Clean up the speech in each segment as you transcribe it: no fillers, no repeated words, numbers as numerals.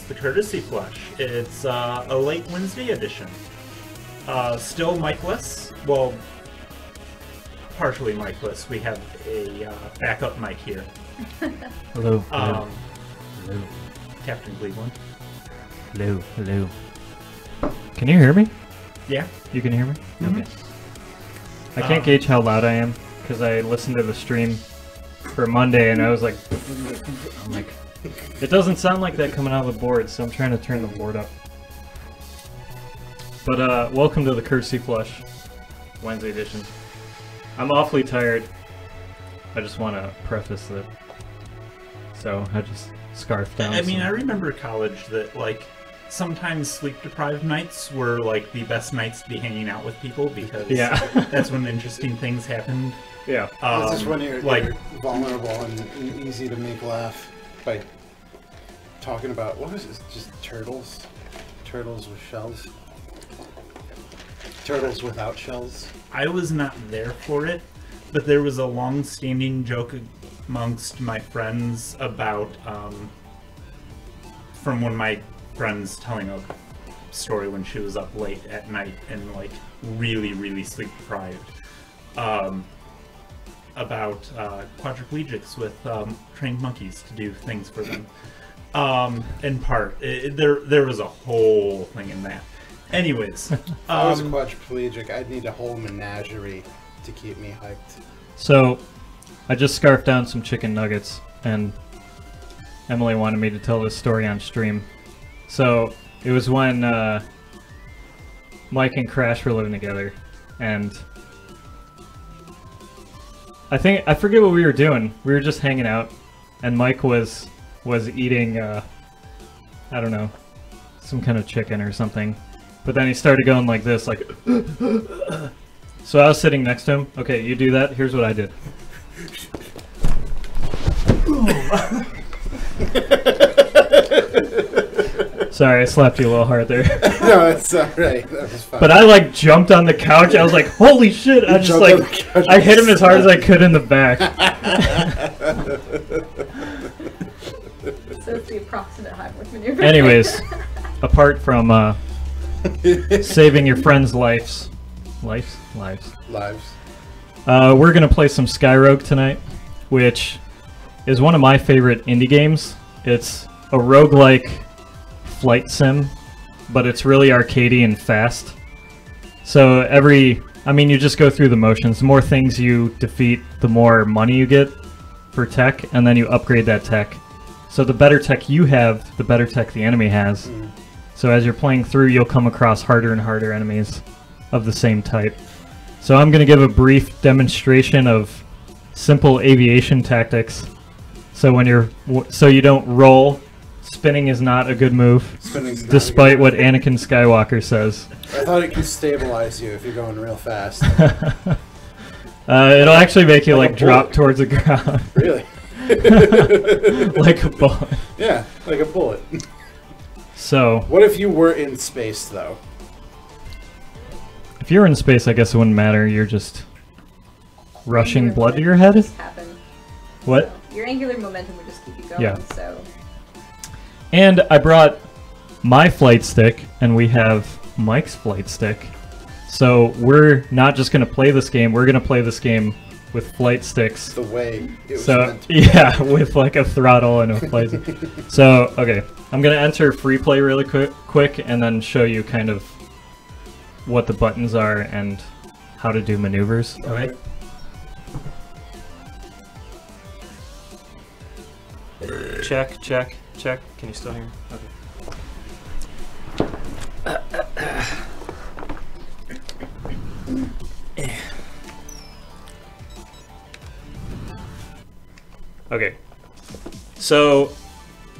the Courtesy Flush. It's a late Wednesday edition. Still mic-less. Well, partially mic-less. We have a backup mic here. Hello. Hello. Captain Cleveland. Hello. Hello. Can you hear me? Yeah. You can hear me? Mm-hmm. Okay. I can't gauge how loud I am because I listened to the stream for Monday and I was like, I'm like, it doesn't sound like that coming out of the board, so I'm trying to turn the board up. But welcome to the Courtesy Flush Wednesday edition. I'm awfully tired. I just want to preface that. So I just scarfed down. I mean, I remember college that like sometimes sleep-deprived nights were like the best nights to be hanging out with people because that's when interesting things happened. Yeah. This is when you're vulnerable and easy to make laugh by talking about, what was it? Just turtles? Turtles with shells? Turtles without shells? I was not there for it, but there was a long-standing joke amongst my friends about from one of my friends telling a story when she was up late at night and like really sleep deprived about quadriplegics with trained monkeys to do things for them. In part, there was a whole thing in that. Anyways, if I was a quadriplegic, I'd need a whole menagerie to keep me hyped. So, I just scarfed down some chicken nuggets, and Emily wanted me to tell this story on stream. So, it was when Mike and Crash were living together, and I forget what we were doing. We were just hanging out, and Mike was eating, I don't know, some kind of chicken or something. But then he started going like this, like, so I was sitting next to him. Okay, you do that. Here's what I did. Sorry, I slapped you a little hard there. No, it's alright. That was fine. But I like jumped on the couch. I was like, holy shit. I just like, I hit him as hard as I could in the back. So it's the approximate Heimlich maneuver. Anyways, apart from saving your friends' lives. We're gonna play some Skyrogue tonight, which is one of my favorite indie games. It's a roguelike flight sim, but it's really arcadey and fast. So you just go through the motions. The more things you defeat, the more money you get for tech, and then you upgrade that tech. So the better tech you have, the better tech the enemy has. So as you're playing through, you'll come across harder and harder enemies of the same type. So I'm going to give a brief demonstration of simple aviation tactics. So you don't roll. Spinning is not a good move, despite what Anakin Skywalker says. I thought it could stabilize you if you're going real fast. It'll actually make you like drop towards the ground. Really? Like a bullet. Yeah, like a bullet. So, what if you were in space, though? If you're in space, I guess it wouldn't matter. You're just rushing blood to your head? What? So your angular momentum would just keep you going, yeah. So. And I brought my flight stick, and we have Mike's flight stick. So we're not just going to play this game, we're going to play this game with flight sticks. The way it was meant to be. Yeah, with like a throttle and a flight stick. So, okay, I'm going to enter free play really quick and then show you kind of what the buttons are and how to do maneuvers. Okay. Check, check, check. Can you still hear me? Okay. Okay. So,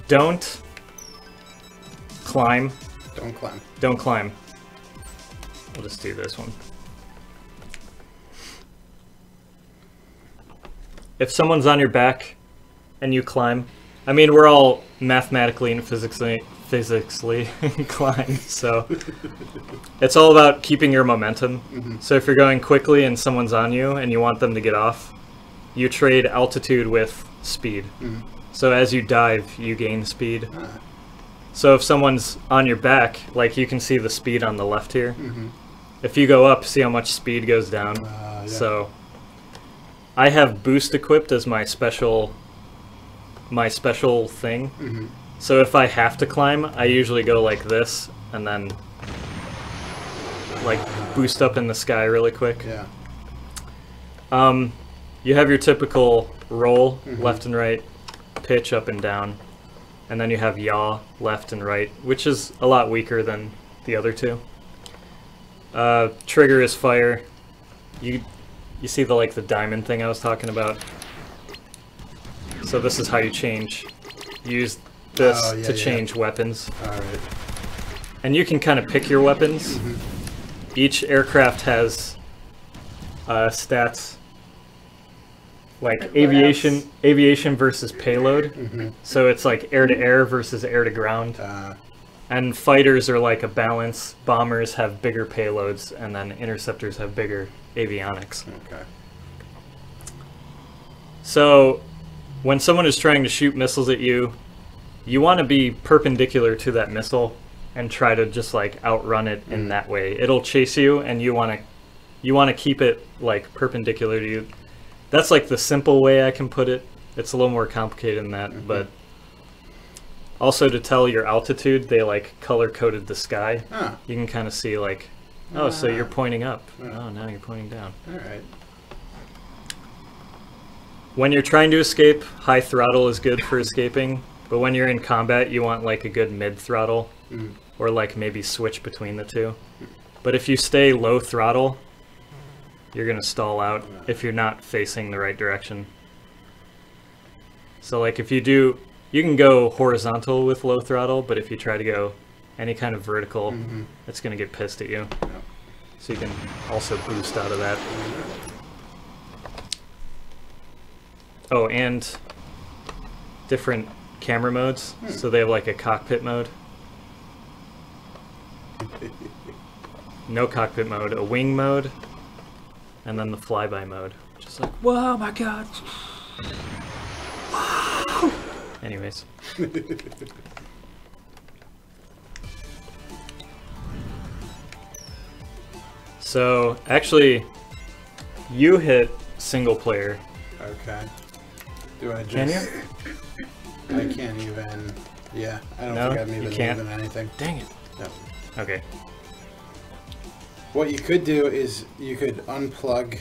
don't climb. Don't climb. Don't climb. We'll just do this one. If someone's on your back and you climb, I mean, we're all mathematically and physically inclined, so it's all about keeping your momentum. So if you're going quickly and someone's on you and you want them to get off, you trade altitude with speed. So as you dive, you gain speed. So if someone's on your back, like you can see the speed on the left here. Mm-hmm. If you go up, see how much speed goes down. Yeah. So I have boost equipped as my special thing. Mm-hmm. So if I have to climb, I usually go like this and then like boost up in the sky really quick. Yeah. You have your typical roll, Mm-hmm. left and right, pitch up and down, and then you have yaw, left and right, which is a lot weaker than the other two. Trigger is fire. You see the diamond thing I was talking about. So this is how you change. Use this to change weapons. All right. And you can kind of pick your weapons. Mm-hmm. Each aircraft has stats like aviation versus payload. Mm-hmm. So it's like air to air versus air to ground. And fighters are like a balance. Bombers have bigger payloads, and then interceptors have bigger avionics. Okay. So when someone is trying to shoot missiles at you, you want to be perpendicular to that missile and try to just like outrun it in that way. It'll chase you, and you want to keep it like perpendicular to you. That's like the simple way I can put it. It's a little more complicated than that, but also to tell your altitude, they like color coded the sky. You can kind of see like, oh, so you're pointing up. Oh, now you're pointing down. All right. When you're trying to escape, high throttle is good for escaping, but when you're in combat, you want like a good mid throttle, or like maybe switch between the two. But if you stay low throttle, you're gonna stall out if you're not facing the right direction. So like if you do, you can go horizontal with low throttle, but if you try to go any kind of vertical, it's gonna get pissed at you. So you can also boost out of that. Oh, and different camera modes. So they have like a cockpit mode. No cockpit mode, a wing mode, and then the flyby mode. Just like, whoa, my god. Anyways. So, actually, you hit single player. Okay. Do I just... Can you? I can't even... Yeah, I don't No, think I'm you even can't? moving anything. Dang it. No. Okay. What you could do is you could unplug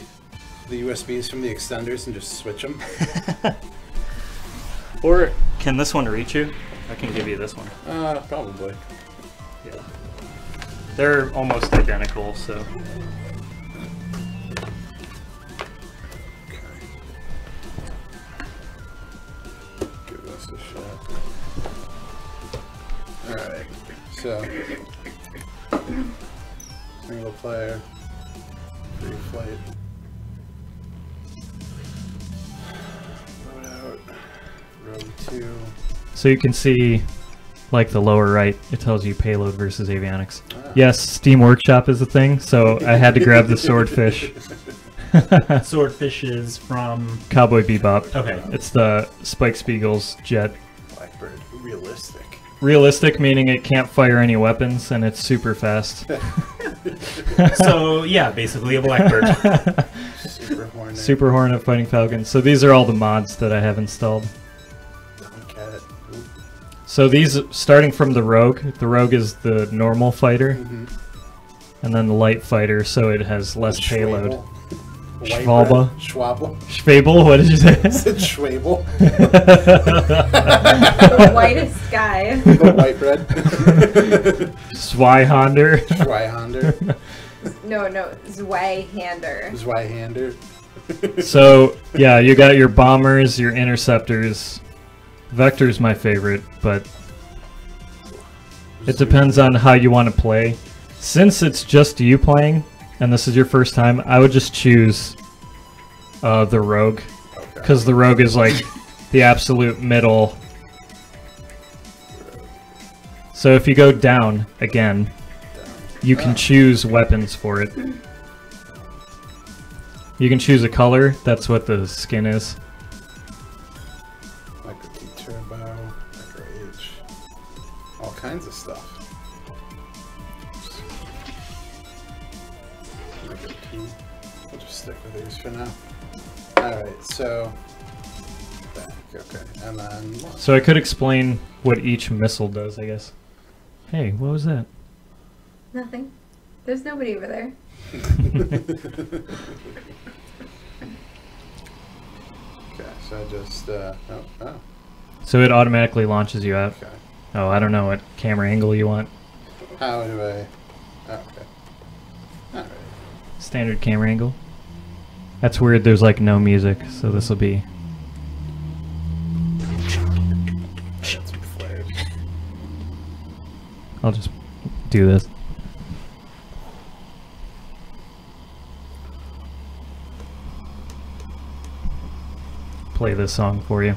the USBs from the extenders and just switch them. Or, can this one reach you? I can give you this one. Probably. Yeah. They're almost identical, so... Give this a shot. Alright, so... Single player. Free flight. Load out. Road 2. So you can see, like the lower right, it tells you payload versus avionics. Yes, Steam Workshop is a thing, so I had to grab the swordfish. Swordfish is from... Cowboy Bebop. Okay. It's the Spike Spiegel's jet. Blackbird. Realistic. Realistic, meaning it can't fire any weapons, and it's super fast. So, yeah, basically a blackbird. Super Hornet. Super Hornet Fighting Falcon. So these are all the mods that I have installed. Tomcat. So these, starting from the Rogue is the normal fighter, and then the light fighter, so it has less payload. Schwalbe. Schwabble. Schwabel, what did you say? I said Schwabel. The whitest guy. The white bread. Zweihander. Zweihander. No, Zweihander. Zweihander. So, yeah, you got your bombers, your interceptors. Vector's my favorite, but it depends on how you want to play. Since it's just you playing, and this is your first time, I would just choose the Rogue, because the Rogue is like the absolute middle. So if you go down again, you can choose weapons for it. You can choose a color, that's what the skin is. Micro T Turbo, Micro H. all kinds of stuff. We'll just stick with these for now. Alright, so back, okay, and then So I could explain what each missile does, I guess. Hey, what was that? Nothing. There's nobody over there. okay, so I just oh. So it automatically launches you out. Okay. Oh, I don't know what camera angle you want. How do I okay. Alright. Standard camera angle. That's weird, there's like no music, so this will be... I got some flares. I'll just do this. Play this song for you.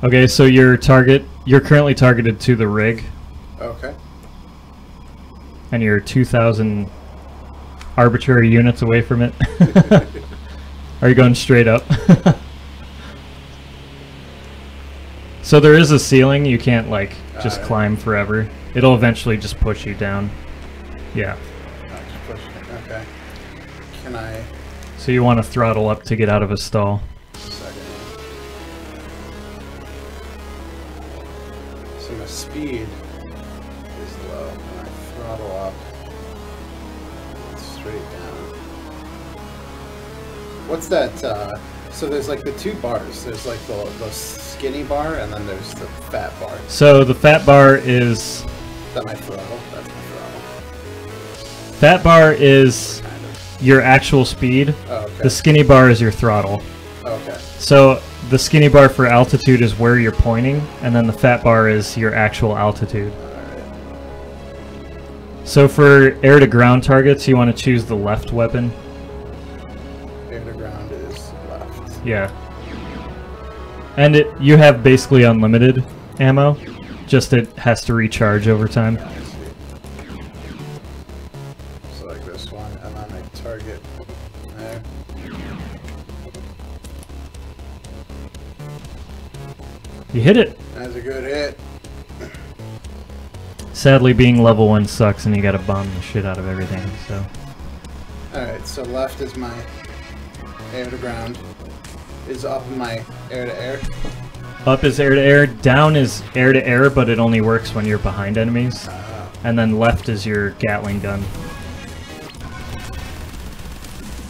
Okay, so you're currently targeted to the rig, Okay. and you're 2,000 arbitrary units away from it. Are you going straight up? So there is a ceiling, you can't like just climb forever. It'll eventually just push you down. Yeah. Oh, just push it. Okay. Can I So you want to throttle up to get out of a stall. second? So my speed is low, and I throttle up straight down. What's that? So there's like the two bars. There's like the skinny bar, and then there's the fat bar. So the fat bar is... Is that my throttle? That's my throttle. Fat bar is Kind of. your actual speed. Oh, okay. The skinny bar is your throttle. Okay. So the skinny bar for altitude is where you're pointing, and then the fat bar is your actual altitude. Alright. So for air-to-ground targets, you want to choose the left weapon. Air to ground is left. Yeah. And you have basically unlimited ammo, just it has to recharge over time. I see. So like this one, and then I target there. You hit it! That's a good hit. Sadly, being level 1 sucks and you gotta bomb the shit out of everything, so... Alright, so left is my air to ground. Is up my air to air. Up is air-to-air, down is air-to-air, but it only works when you're behind enemies. And then left is your Gatling gun.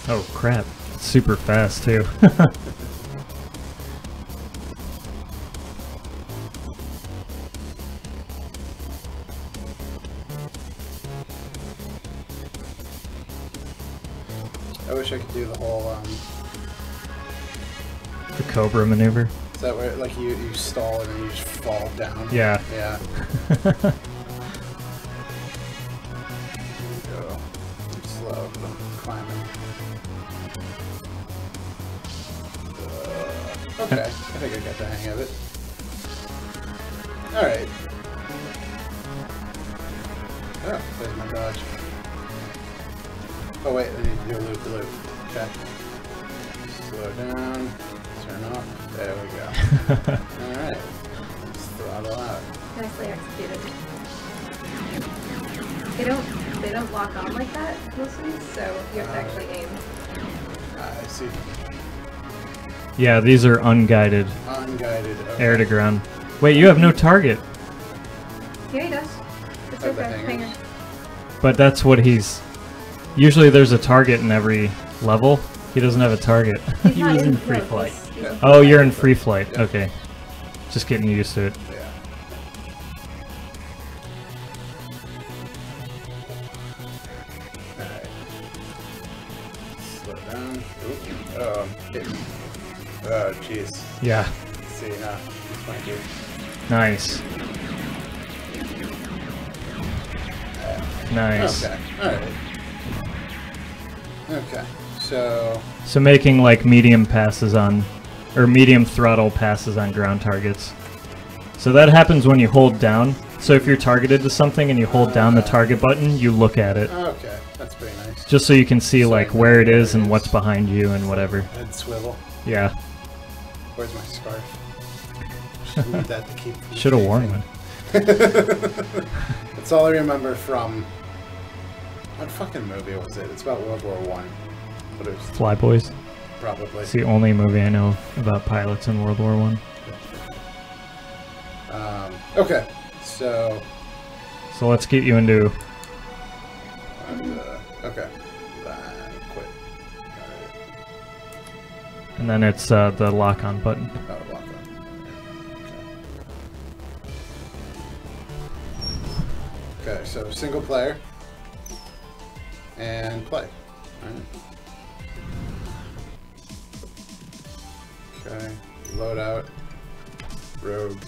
Oh crap, it's super fast too. I wish I could do the whole, The Cobra maneuver. is that where, like, you stall and then you just fall down? Yeah. Yeah. Go. Slow, but I'm climbing. Okay, I think I got the hang of it. Alright. Oh, there's my dodge. Oh wait, I need to do a loop-de-loop. Okay. Slow down. Turn off. There we go. Alright. Let's throttle out. Nicely executed. They don't lock on like that mostly, so you have to actually aim. I see. Yeah, these are unguided, Unguided. Okay. air-to-ground. Wait, you have no target. Yeah, he does. It's Like right the there. hangers? Hanger. But that's what he's... Usually there's a target in every level. He doesn't have a target. He's He not was in no, free flight. he's Yeah. in Oh, you're in free flight. Yeah. Okay. Just getting used to it. Yeah. Alright. Slow down. Oop. Oh, I'm hitting. Oh, jeez. Yeah. See, now, it's my dude. Nice. Nice. Okay, alright. Okay, so... So making like medium passes on, or medium throttle passes on ground targets. So that happens when you hold down. So if you're targeted to something and you hold down the target button, you look at it. Okay, that's pretty nice. Just so you can see So like I know where it where is it and is. what's behind you and whatever. Head swivel. Yeah. Where's my scarf? Should leave that to keep. Should have worn one. That's all I remember from... What fucking movie was it? It's about World War One. But it was Flyboys. probably... It's the only movie I know about pilots in World War One. Okay, so... So let's get you into... okay. Quit. Alright. And then it's the lock-on button. Oh, lock on. Okay, so single player. And play. Alright. Okay, load out. Rogue.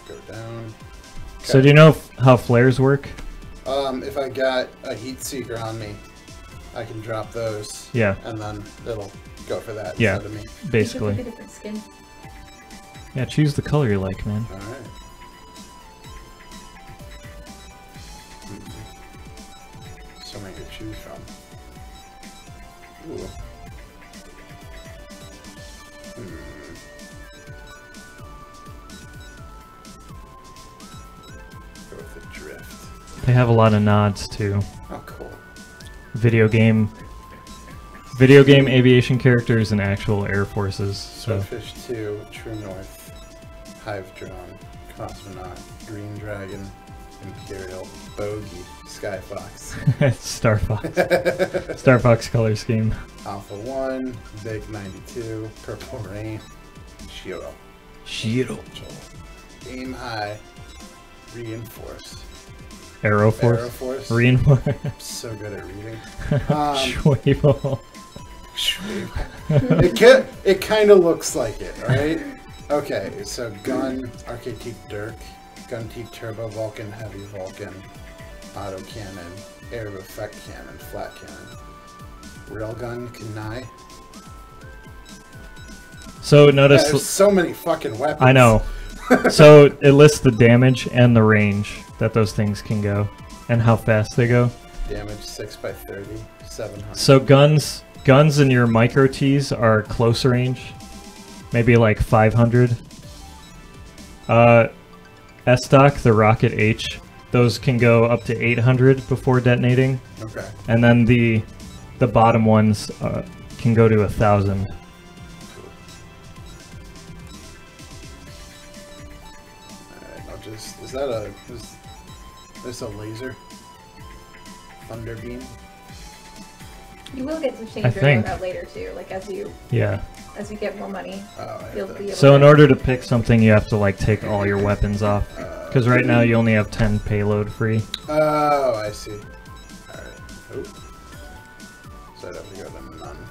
Go down. So do you know how flares work? If I got a heat seeker on me, I can drop those. Yeah. And then it'll go for that Yeah. instead of me. Basically. You can pick a different skin. Yeah, choose the color you like, man. Alright. So many to choose from. Ooh. Go with the drift. They have a lot of nods to Oh, cool. video game aviation characters and actual air forces. So Swordfish 2, True North, Hive Drone, Cosmonaut, Green Dragon, Imperial, Bogey, Skyfox, Star Fox. Star Fox color scheme. Alpha 1, Big 92, Purple Rain, Shiro, Shiro. Aim High, Reinforce, Aero Force. Aero Force. Reinforce. I'm so good at reading. Schwable. It kind of looks like it, right? Okay, so Gun, Arcade Teak Dirk, Gun Teak Turbo Vulcan, Heavy Vulcan, Auto Cannon, Air Effect Cannon, Flat Cannon, Railgun, Kunai. So notice... There's so many fucking weapons. I know. So it lists the damage and the range that those things can go, and how fast they go. Damage 6 by 30, 700. So guns in your micro Ts are close range, maybe like 500. S-Stock, the Rocket H, those can go up to 800 before detonating. Okay. And then the bottom ones can go to 1,000. Alright, I'll just... Is this a laser? Thunder beam? You will get to change I your think. loadout later too, like as you Yeah. get more money. You'll be able So to... in order to pick something, you have to like take all your weapons off. Because right now you only have 10 payload free. Oh, I see. Alright. Oop. So I'd have to go to none.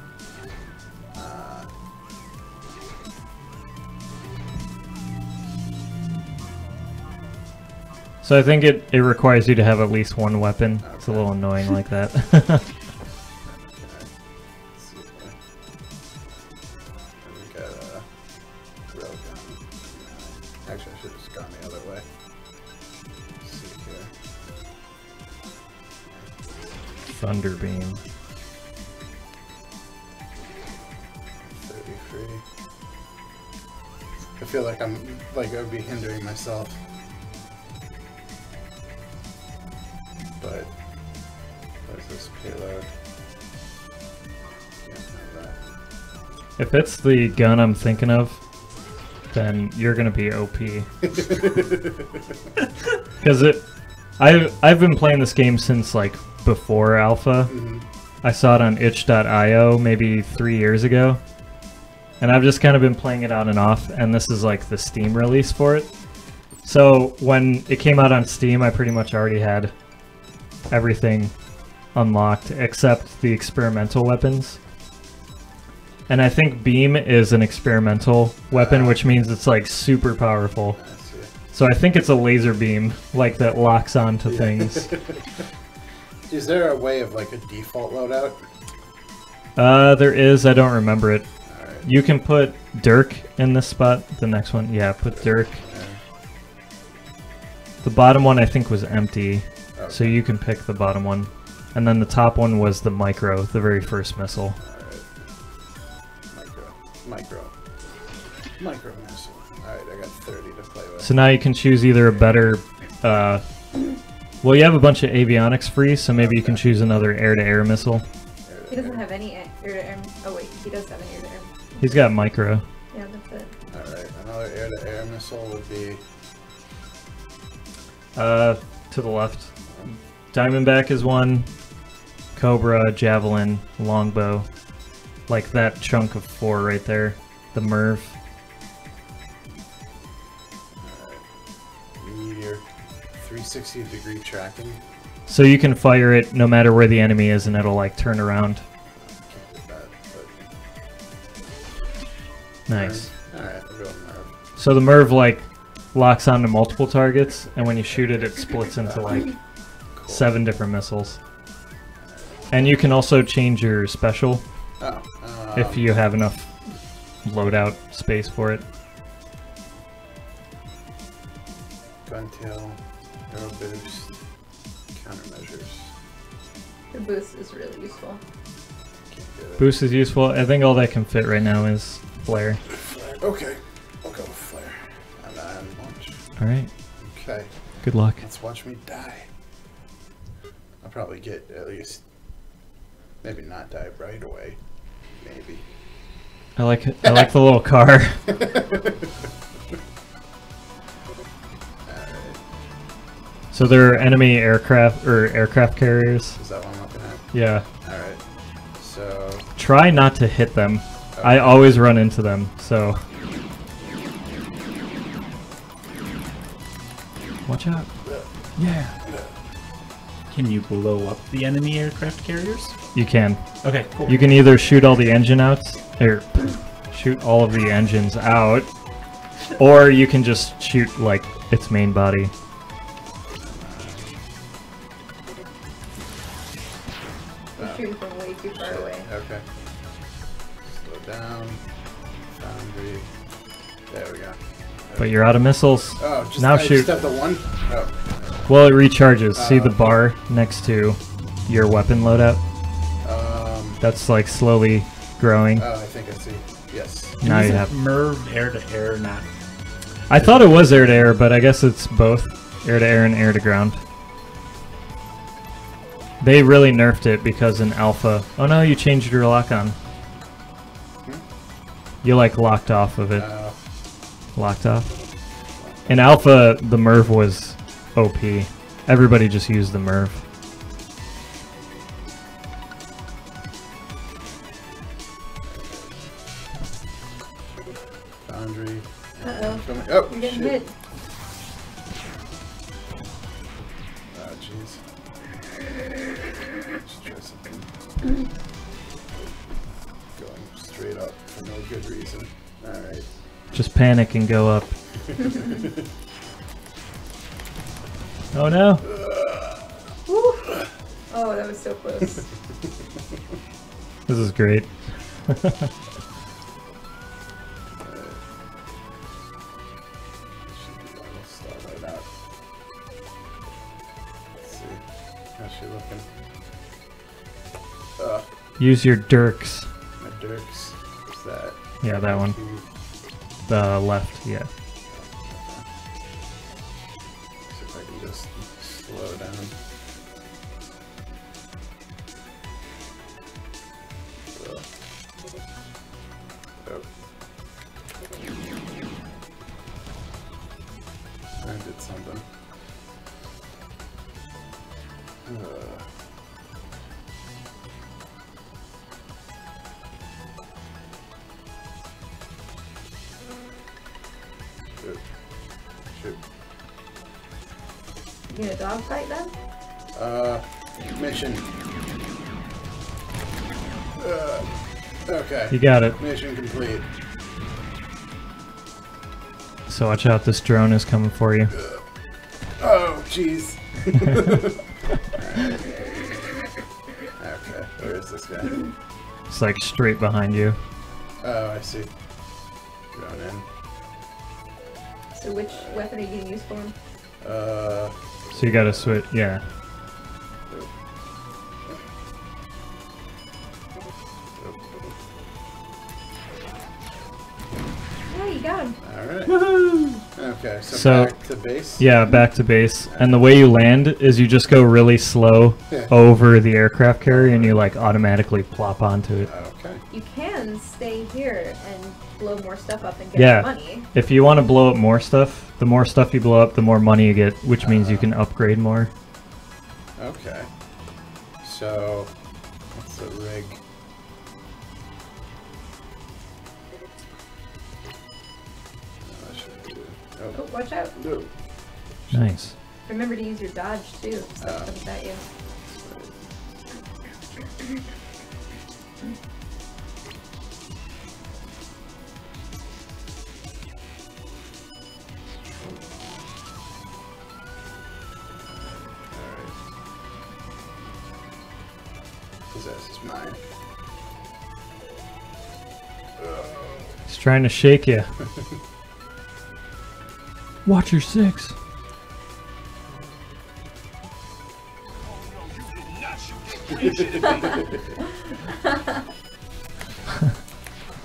So I think it requires you to have at least one weapon. It's a little annoying like that. Okay. Let's see here. We got a railgun. Actually, I should have just gone the other way. Let's see here. Thunderbeam. 33. I feel like I would be hindering myself. But where's this payload? Can't have that. If it's the gun I'm thinking of, then you're gonna be OP. Because I've been playing this game since like before alpha. Mm-hmm. I saw it on itch.io maybe 3 years ago. And I've just kind of been playing it on and off, and this is like the Steam release for it. So when it came out on Steam, I pretty much already had everything unlocked except the experimental weapons. And I think beam is an experimental weapon, which means it's like super powerful. I see. So I think it's a laser beam, like that locks onto things. Is there a way of like a default loadout? There is, I don't remember it. Alright. You can put Dirk in this spot. The next one, yeah, put Dirk. The bottom one I think was empty, so you can pick the bottom one. And then the top one was the micro, the very first missile. Alright. Micro missile. Alright, I got 30 to play with. So now you can choose either a better. Well, you have a bunch of avionics free, so maybe you can choose another air-to-air missile. He doesn't have any air-to-air. Oh wait, he does have an air-to-air. He's got micro. Yeah, that's it. Alright, another air-to-air missile would be... To the left. Diamondback is one. Cobra, Javelin, Longbow. Like that chunk of 4 right there. The Merv. Meteor. 360-degree tracking. So you can fire it no matter where the enemy is and it'll like turn around. Can't do that, but... Nice. Alright, we'll go with Merv. So the Merv like locks onto multiple targets, and when you shoot it, it splits into like Cool. 7 different missiles. And you can also change your special Oh, if you have enough loadout space for it. Gun tail, arrow boost, countermeasures. The boost is really useful. Can't get it. Boost is useful. I think all that can fit right now is flare. Flare. Okay, we'll go with flare. And then launch. All right. Okay, Good luck. let's watch me die. I'll probably get at least, maybe not die right away. Maybe. I like the little car. Alright. So there are enemy aircraft or aircraft carriers. Is that what I'm looking at? Yeah. Alright. So, Try not to hit them. I always run into them, so watch out. Yeah. Can you blow up the enemy aircraft carriers? You can. Okay, cool. You can either shoot all the engine outs, or shoot all of the engines out, or you can just shoot like its main body. He's shooting from way too far away. okay. Slow down. Foundry. There we go. But you're out of missiles. Oh, just Now I shoot. Just have the one? Oh. Well, it recharges. See the okay. bar next to your weapon loadout? That's like slowly growing. Oh, I think I see. Yes. Now you Isn't have. Merv air to air not? I thought it was air to air, but I guess it's both air to air and air to ground. They really nerfed it because in alpha. Oh no, you changed your lock on. You like locked off of it. Locked off. In alpha, the Merv was OP. Everybody just used the Merv. Foundry. Uh-oh. Oh, You're getting shit. hit. Oh, jeez. Let's try something. Going straight up for no good reason. Alright. Just panic and go up. Oh no! Woo. Oh, that was so close. This is great. Start right out. Let's see. How's she looking? Use your Dirks. My Dirks. What's that? Yeah, that one. The left, yeah. See if I can just slow down. Oh. I did something. Shoot. You gonna dogfight them? Mission. Okay. You got it. Mission complete. So watch out, this drone is coming for you. Oh, jeez. Okay, where is this guy? It's like straight behind you. Oh, I see. Going in. So which weapon are you gonna use for him? So you gotta switch, yeah. Yeah, you got him. Alright. Woohoo! Okay, so, So- back to base? Yeah, back to base. And the way you land is you just go really slow Yeah. over the aircraft carrier and you like automatically plop onto it. Okay. You can stay here and blow more stuff up and get Yeah. money. If you want to blow up more stuff, the more stuff you blow up, the more money you get, which means you can upgrade more. Okay. So, what's the rig? I should do. Oh, watch out. No. Nice. Remember to use your dodge too. Stuff comes at you. Possess is mine. He's trying to shake you. Watch your six.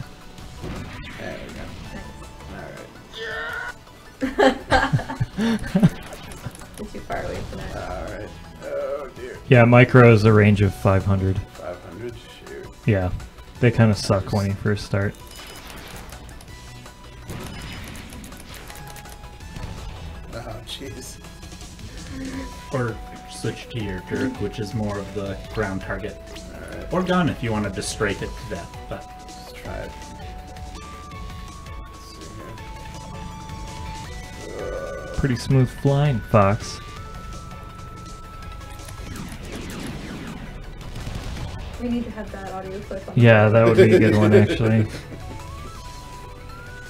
There we go. Alright. You're too far away from that. Alright. Oh dear. Yeah, micro is a range of 500. 500? Shoot. Yeah, they kind of suck when you first start. Oh, jeez. Or switch to your jerk, which is more of the ground target. Alright. Or gun if you wanted to strafe it to death, but Let's try it. Let's see here. Pretty smooth flying, Fox. We need to have that audio clip on. Yeah, that would be a good one, actually.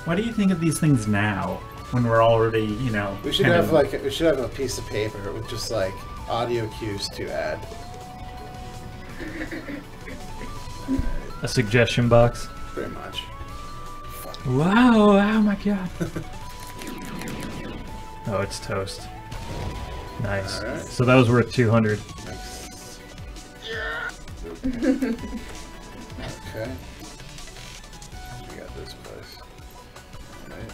what do you think of these things now? When we're already, you know, We should kind have of- like we should have a piece of paper with just like audio cues to add. A suggestion box. Pretty much. Wow, oh my god. Oh, it's toast. Nice. Alright. So that was worth 200. Nice. Okay. We got this place. Alright.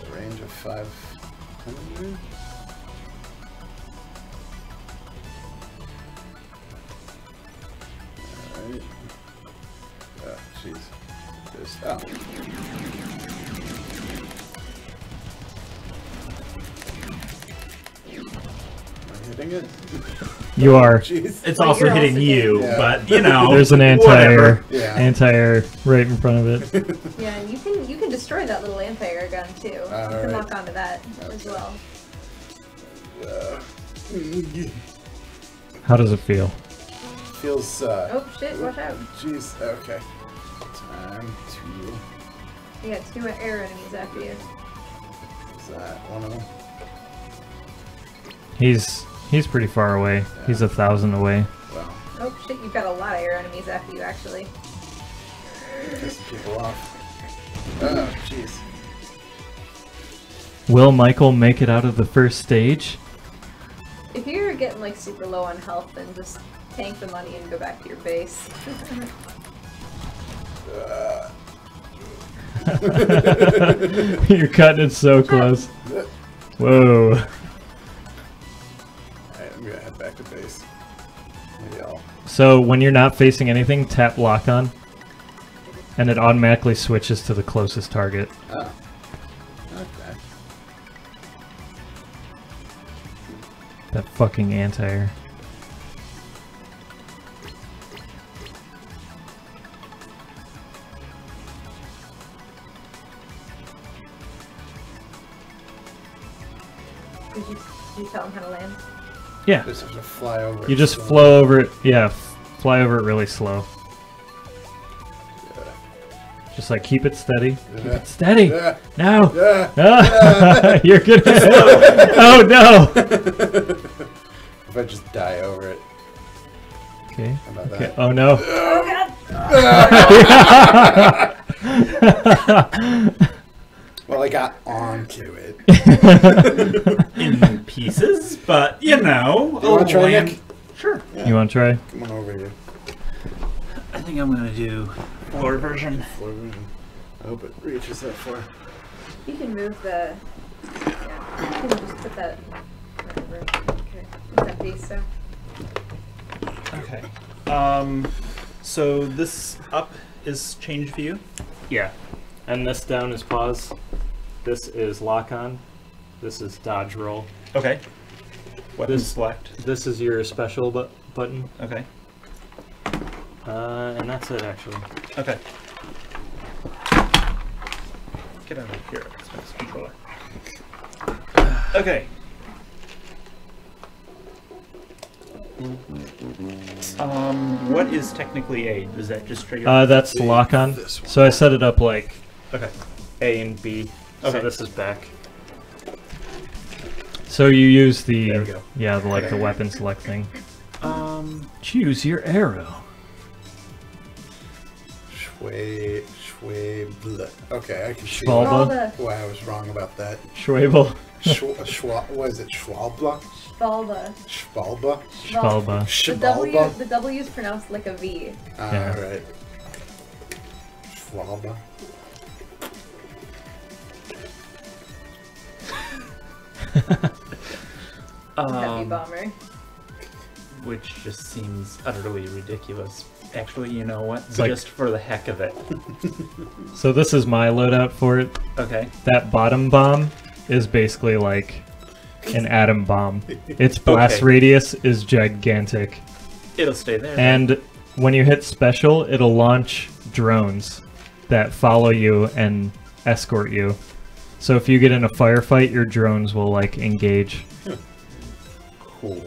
A range of 500. Alright. Oh, jeez. This. Oh. Am I hitting it? You are. Jeez. It's But also you're hitting also you, getting- but you know, There's an whatever. anti-air. Yeah. Anti-air right in front of it. Yeah, and you can destroy that little anti-air gun too. You can Alright. lock onto that as well. How does it feel? Feels, Oh shit! Watch out! jeez, okay. Time to, You got 2 air enemies after you. is that one of them? He's pretty far away. He's 1,000 away. Well, Oh shit! You've got a lot of air enemies after you actually. pissing people off. Oh, jeez. Will Michael make it out of the first stage? If you're getting like super low on health, then just tank the money and go back to your base. You're cutting it so close. Whoa. Alright, I'm gonna head back to base. Maybe I'll... So when you're not facing anything, tap lock on. And it automatically switches to the closest target. Oh. Okay. That fucking anti-air. Did you tell him how to land? Yeah. Just have to fly over it. You just so- flow over it. Yeah, fly over it really slow. Just like keep it steady. Keep Yeah. it steady. Yeah. No. Yeah. Ah, you're gonna. Oh no. If I just die over it. Okay. How about Okay. that? Oh no. Oh god! Well, I got onto it. in pieces, but you know, You wanna I'll try, land- Nick? Sure. You want to try? Come on over here. I think I'm gonna do floor version. Floor vision. I hope it reaches that far. You can move the. Yeah, you can just put that. Whatever. Okay. It's empty, so. Okay. So this up is change view. Yeah. And this down is pause. This is lock on. This is dodge roll. Okay. Weapon This- select. This is your special button. Okay. And that's it, actually. Okay. Get out of here, Xbox controller. Okay. What is technically A? Does that just trigger? That's the lock on. This one. So I set it up like Okay. A and B. Okay. So this is back. So you use There we the go. yeah, the, like Okay. the weapon select thing. Choose your arrow. Schwable. Okay, I can see Schwalbe. why I was wrong about that. Schwabel. What is it? Schwalbe? Schwalbe. Schwalbe? Schwalbe. The W is pronounced like a V. Yeah. Alright. Schwalbe. Heavy bomber. Which just seems utterly ridiculous. Actually, you know what? like- Just for the heck of it. So this is my loadout for it. Okay. That bottom bomb is basically like an atom bomb. Its blast Okay. radius is gigantic. It'll stay there. And when you hit special, it'll launch drones that follow you and escort you. So if you get in a firefight, your drones will like engage. Cool.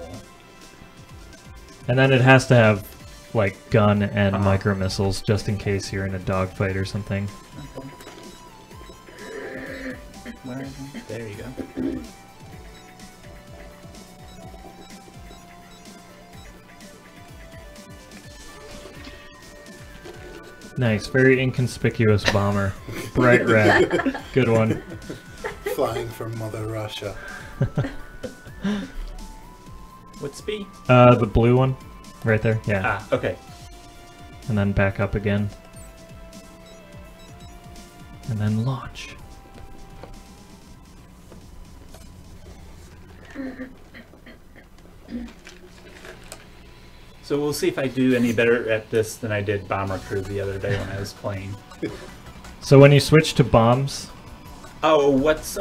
And then it has to have like gun and Uh-huh. micro missiles just in case you're in a dogfight or something. There you go. Nice, very inconspicuous bomber. Bright red. Good one. Flying from Mother Russia. What's B? The blue one, right there. Yeah, Ah, okay. and then back up again, and then launch. So we'll see if I do any better at this than I did Bomber Crew the other day when I was playing. So when you switch to bombs, Oh, what's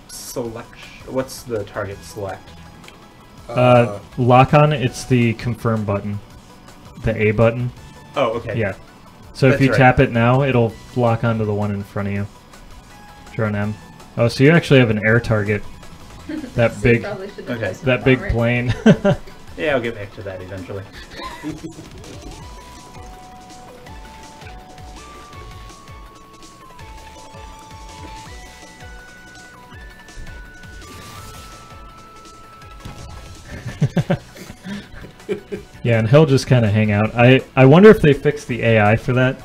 select? What's the target select? lock on, it's the confirm button, the A button. Oh, okay. Yeah. So if That's you right. tap it now, it'll lock onto the one in front of you. Drone M. Oh, so you actually have an air target. That So you big, probably should Okay. replace that the big bomber. plane. Yeah, I'll get back to that eventually. Yeah, and he'll just kind of hang out. I wonder if they fixed the AI for that,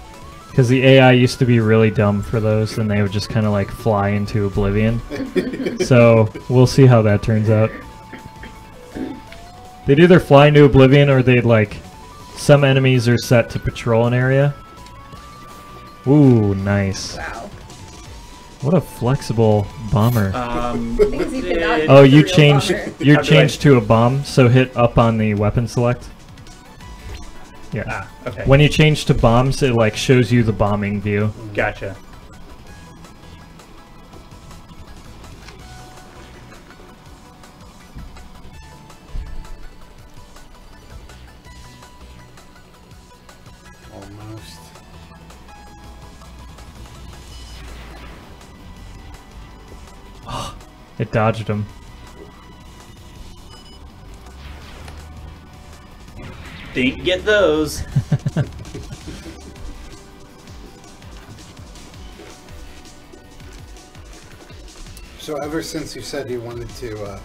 because the AI used to be really dumb for those, and they would just kind of like fly into oblivion. So we'll see how that turns out. They'd either fly into oblivion, or they'd like some enemies are set to patrol an area. Ooh, nice. Wow. What a flexible bomber. Because you cannot Oh, use you the real changed. bomber. You How do changed to a bomb, so hit up on the weapon select. Yeah. Ah, okay. When you change to bombs, it like shows you the bombing view. Gotcha. Almost. It dodged him. Didn't get those. So ever since you said you wanted to,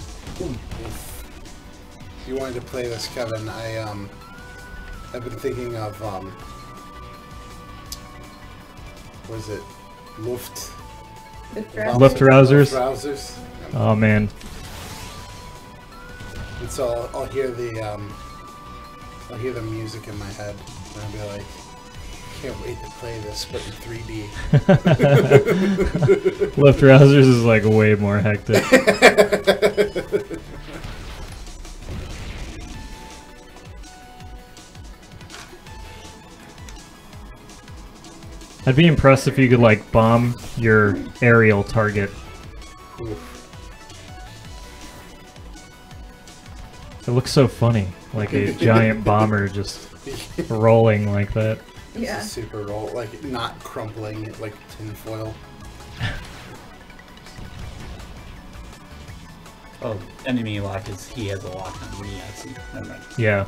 you wanted to play this, Kevin, I've been thinking of, what is it? Luftrausers? Luftrausers. Oh man. And so I'll hear the music in my head, and I'll be like, can't wait to play this, but in 3D. Left Rousers is like way more hectic. I'd be impressed if you could like bomb your aerial target. Oof. It looks so funny, like a giant bomber just rolling like that. Yeah. It's a super roll, like not crumpling like tinfoil. Oh, enemy lock is he has a lock on me. I see. Never mind. Yeah.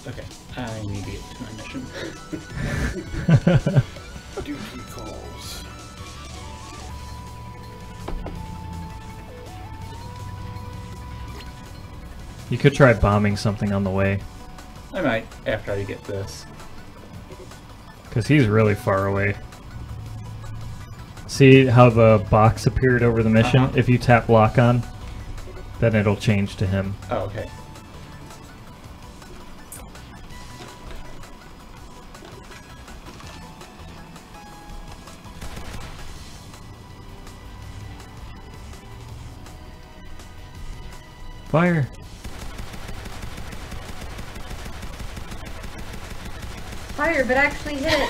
Okay, I need to get to my mission. Duty calls. You could try bombing something on the way, I might after I get this. because he's really far away. See how the box appeared over the mission? Uh-huh. If you tap lock on, then it'll change to him. Oh, okay. Fire! Fire, but actually hit.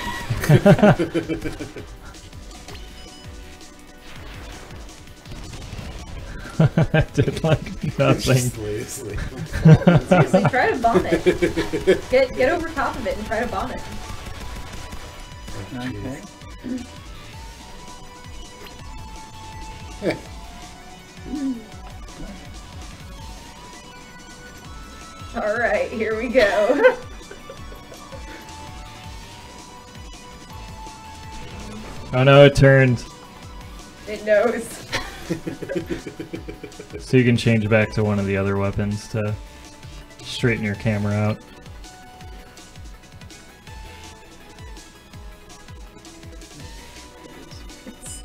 I did like nothing. Seriously. Seriously, try to bomb it. Get over top of it and try to bomb it. Okay. Alright, here we go. Oh no, it turned. It knows. So you can change back to one of the other weapons to straighten your camera out.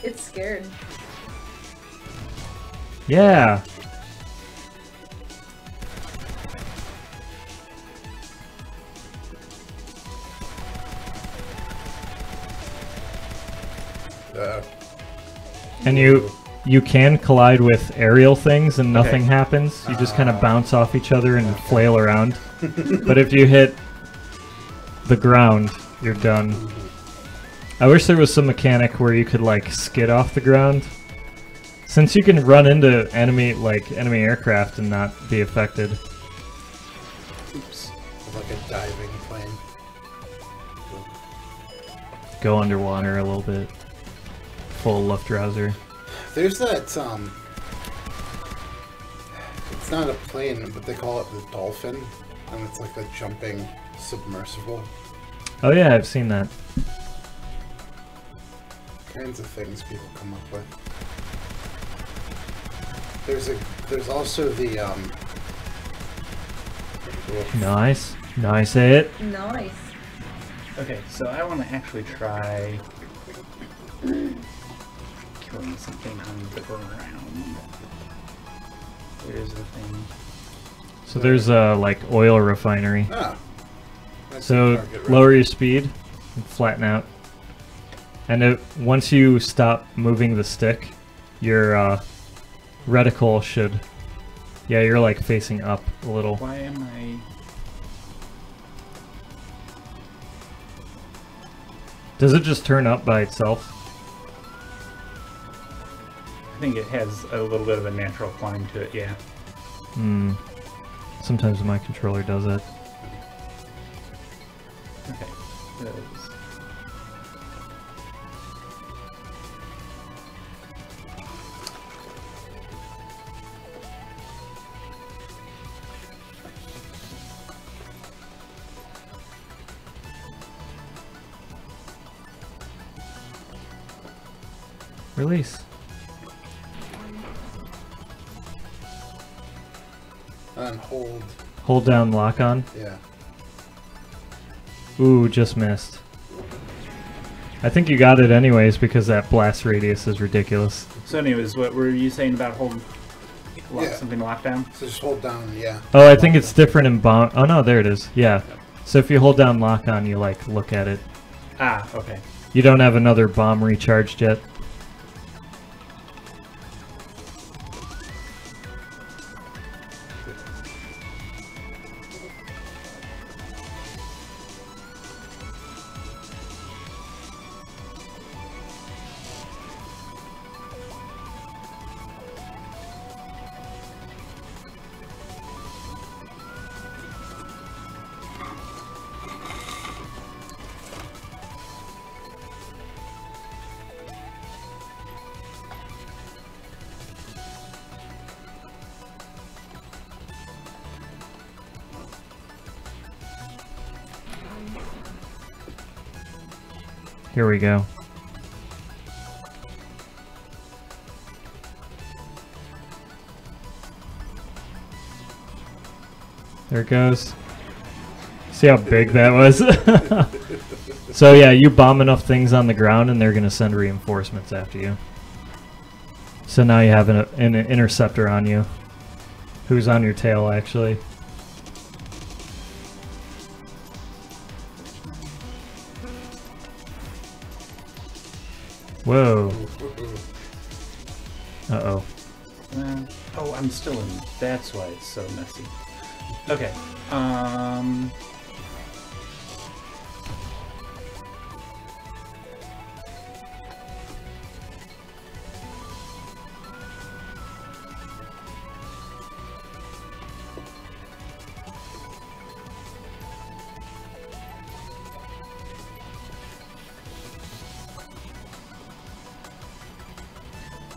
It's scared. Yeah! And you can collide with aerial things and nothing happens. You just kind of bounce off each other and flail around. But if you hit the ground, you're done. I wish there was some mechanic where you could like skid off the ground. Since you can run into enemy aircraft and not be affected. Oops. Like a diving plane. Go underwater a little bit. Full left rouser. There's that, it's not a plane, but they call it the Dolphin, and it's like a jumping submersible. Oh yeah, I've seen that. Kinds of things people come up with. There's also the, Nice. Nice hit. Nice. Okay, so I want to actually try killing something on the ground. Where's the thing? So there's a like oil refinery. ah. That's So the target, right? lower your speed and flatten out. And once you stop moving the stick, your reticle should... Yeah, you're like facing up a little. Why am I... Does it just turn up by itself? I think it has a little bit of a natural climb to it, yeah. Hmm. Sometimes my controller does it. Okay. Those. Release. And hold. Hold down lock on. Yeah. Ooh, just missed. I think you got it anyways because that blast radius is ridiculous. So anyways, what were you saying about holding something locked down? So just hold down, yeah. Oh, I think it's different in bomb. Oh no, there it is. Yeah. So if you hold down lock on, you like look at it. Ah, okay. You don't have another bomb recharged yet. Here we go. There it goes. See how big that was? So yeah, you bomb enough things on the ground and they're going to send reinforcements after you. So now you have an interceptor on you. Who's on your tail, actually. Whoa. Uh-oh. Oh, I'm still in. That's why it's so messy. Okay.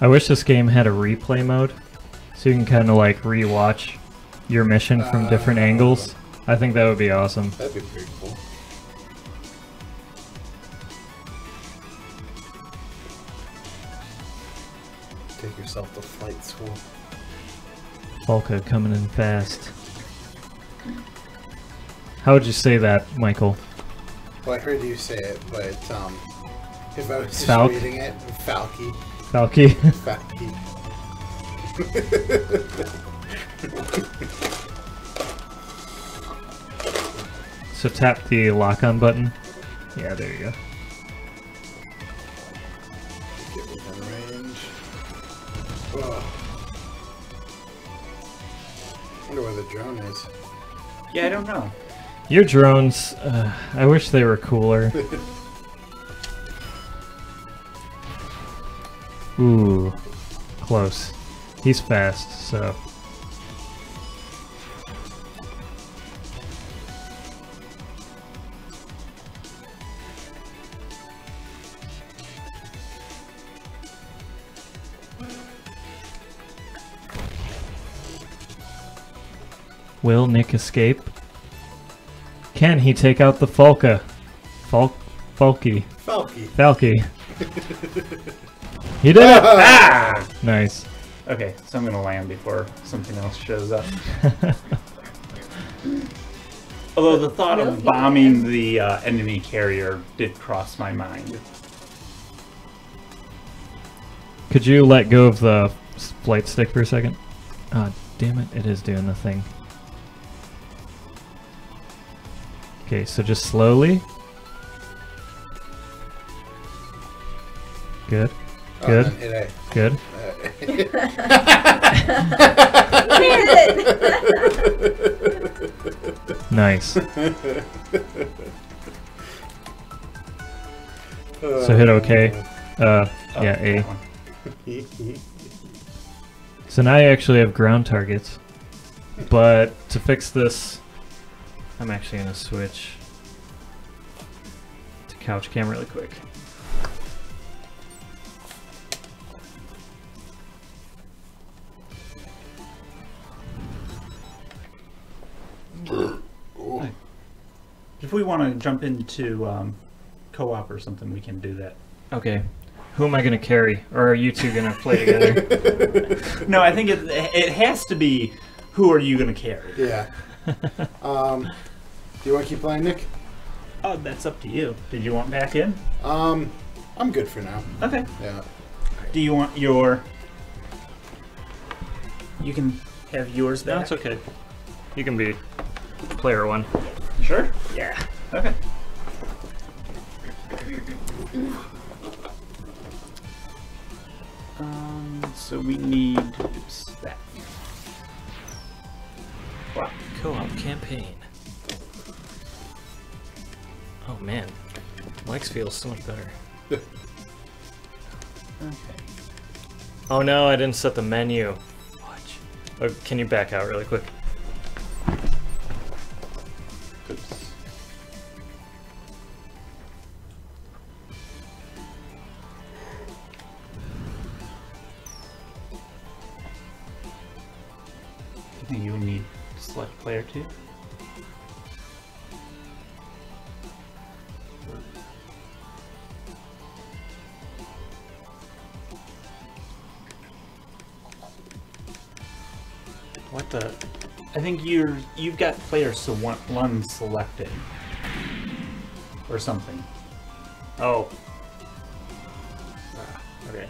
I wish this game had a replay mode, so you can kind of like re-watch your mission from different angles. I think that would be awesome. That'd be pretty cool. Take yourself to flight school. Volca coming in fast. How would you say that, Michael? Well, I heard you say it, but if I was just Falk? reading it, Falky. Falky? Falky. So tap the lock-on button. Yeah, there you go. Get within range. Ugh. Wonder where the drone is. Yeah, I don't know. Your drones, I wish they were cooler. Ooh, close. He's fast, so... Will Nick escape? Can he take out the Falca? Falky. Falky. Falky. He did it! Ah! Nice. Okay, so I'm gonna land before something else shows up. Although the thought of bombing the enemy carrier did cross my mind. Could you let go of the flight stick for a second? Ah, damn it, it is doing the thing. Okay, so just slowly. Good. Good. Good. Nice. So hit OK. Yeah, A. So now you actually have ground targets. But to fix this, I'm actually going to switch to couch cam really quick. If we want to jump into co-op or something, we can do that. Okay. Who am I going to carry? Or are you two going to play together? No, I think it has to be who are you going to carry. Yeah. Do you want to keep playing, Nick? Oh, that's up to you. Did you want back in? I'm good for now. Okay. Yeah. Do you want your... You can have yours back. No, it's okay. You can be player one. Sure? Yeah. Okay. So we need that. Wow. Co-op campaign. Oh man, Mike's feels so much better. Okay. Oh no, I didn't set the menu. Watch. Oh, can you back out really quick? Oops. I think you would need to select player 2. What the? I think you've got player one selected or something. Oh. Okay.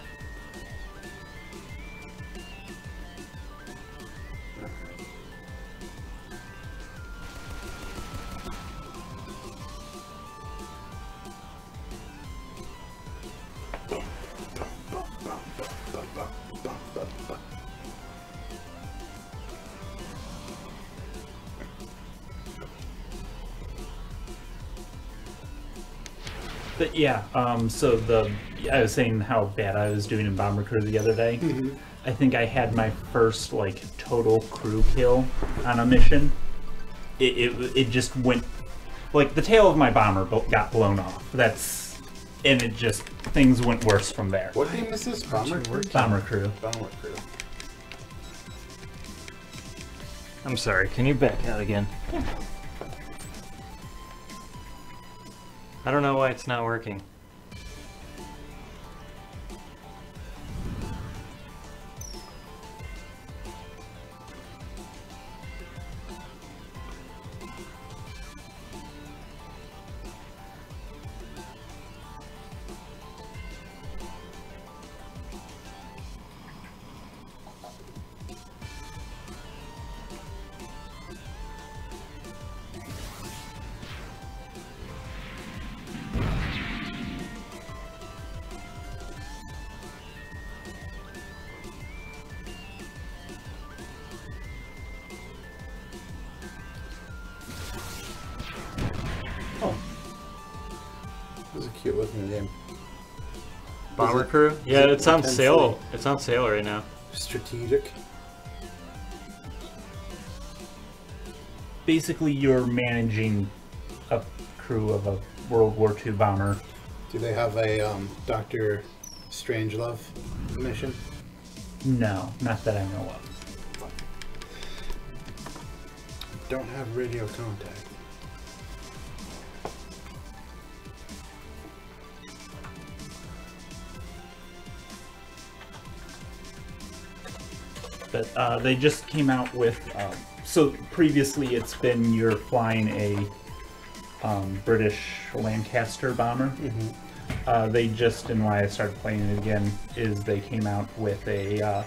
But yeah, so I was saying how bad I was doing in Bomber Crew the other day. Mm-hmm. I think I had my first like total crew kill on a mission. It just went like the tail of my bomber got blown off. And it just things went worse from there. What game is this? Bomber Crew? Bomber Crew. Bomber Crew. I'm sorry, can you back out again? I don't know why it's not working. This is a cute looking game. Bomber it- Crew? is Yeah, it it's on intensely- sale. It's on sale right now. Strategic. Basically, you're managing a crew of a World War II bomber. Do they have a Dr. Strangelove mission? No, not that I know of. Don't have radio contact. But they just came out with. So previously, it's been you're flying a British Lancaster bomber. Mm-hmm. They just, and why I started playing it again, is they came out with a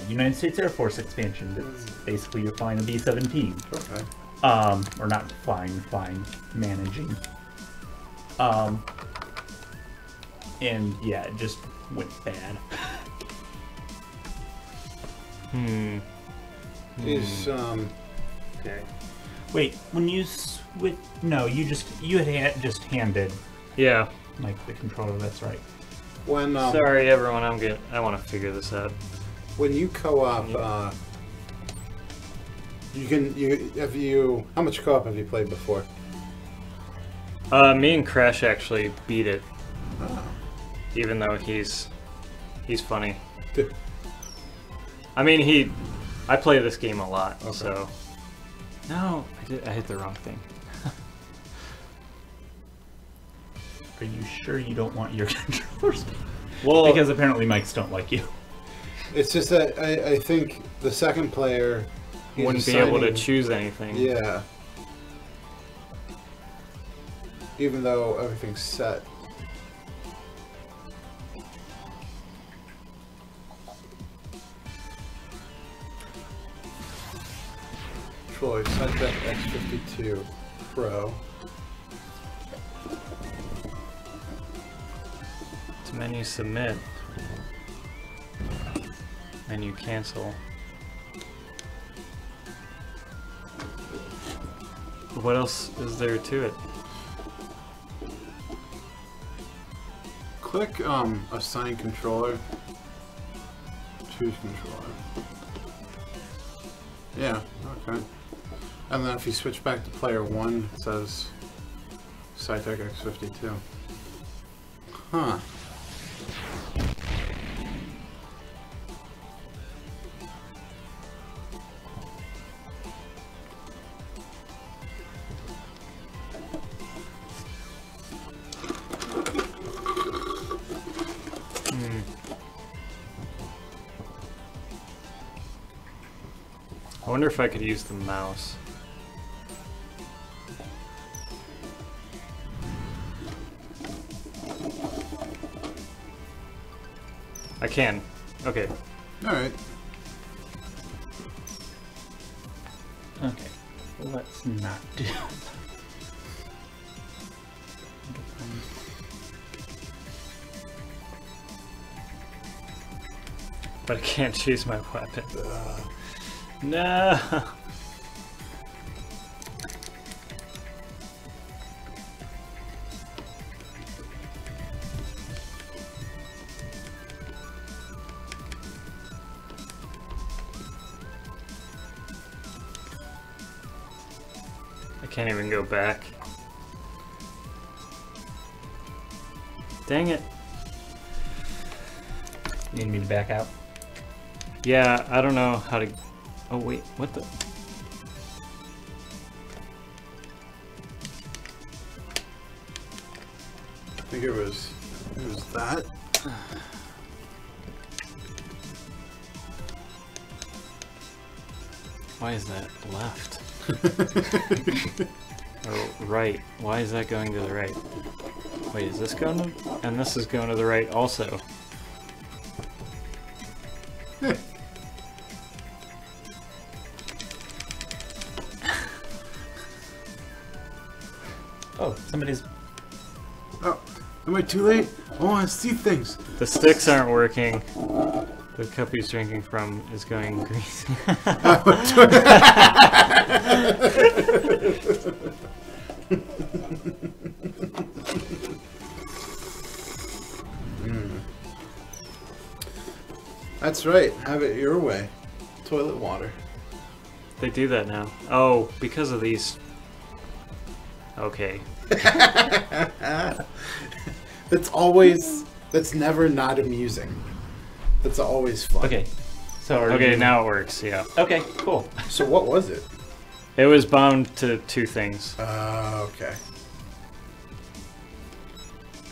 United States Air Force expansion. That's basically you're flying a B-17. Okay. Or not flying, managing. And yeah, it just went bad. Is Okay. Wait, when you switch, no, you had just handed Yeah. Mike the controller. That's right. when Sorry, everyone. I want to figure this out. when you co-op, how much co-op have you played before? Me and Crash actually beat it, Oh. even though he's funny. Good. I mean, I play this game a lot, Okay. so. No, I hit the wrong thing. Are you sure you don't want your controllers? Well, Because apparently mics don't like you. It's just that I think the second player wouldn't be able to assigning- choose anything. Yeah. Even though everything's set. Troy, Sundeck X52 Pro. To menu submit. Menu cancel. What else is there to it? Click assign controller. Choose controller. Yeah, okay. And then if you switch back to player 1, it says Cytec X52. Huh. I wonder if I could use the mouse. I can. Okay. Alright. Okay, let's not do. But I can't choose my weapon. No. I can't even go back. Dang it. Need me to back out? Yeah, I don't know how to... Oh wait, what the... I think it was that. Why is that left? Oh, right. Why is that going to the right? Wait, is this going to... And this is going to the right also. Oh, somebody's. Oh, am I too late? I want to see things. The sticks aren't working. The cup he's drinking from is going greasy. That's right. Have it your way. Toilet water. They do that now. Oh, because of these. Okay. That's never not amusing. That's always fun. Okay, so are Okay, you... now it works, yeah. Okay, cool. So what was it? It was bound to two things. Okay.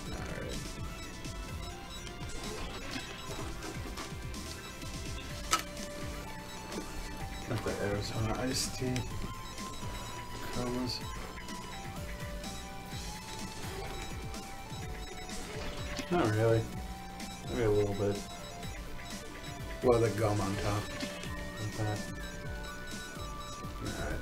Alright. Got the Arizona iced tea. Comas. Not really. Maybe a little bit. Well, the gum on top. Like that. Alright.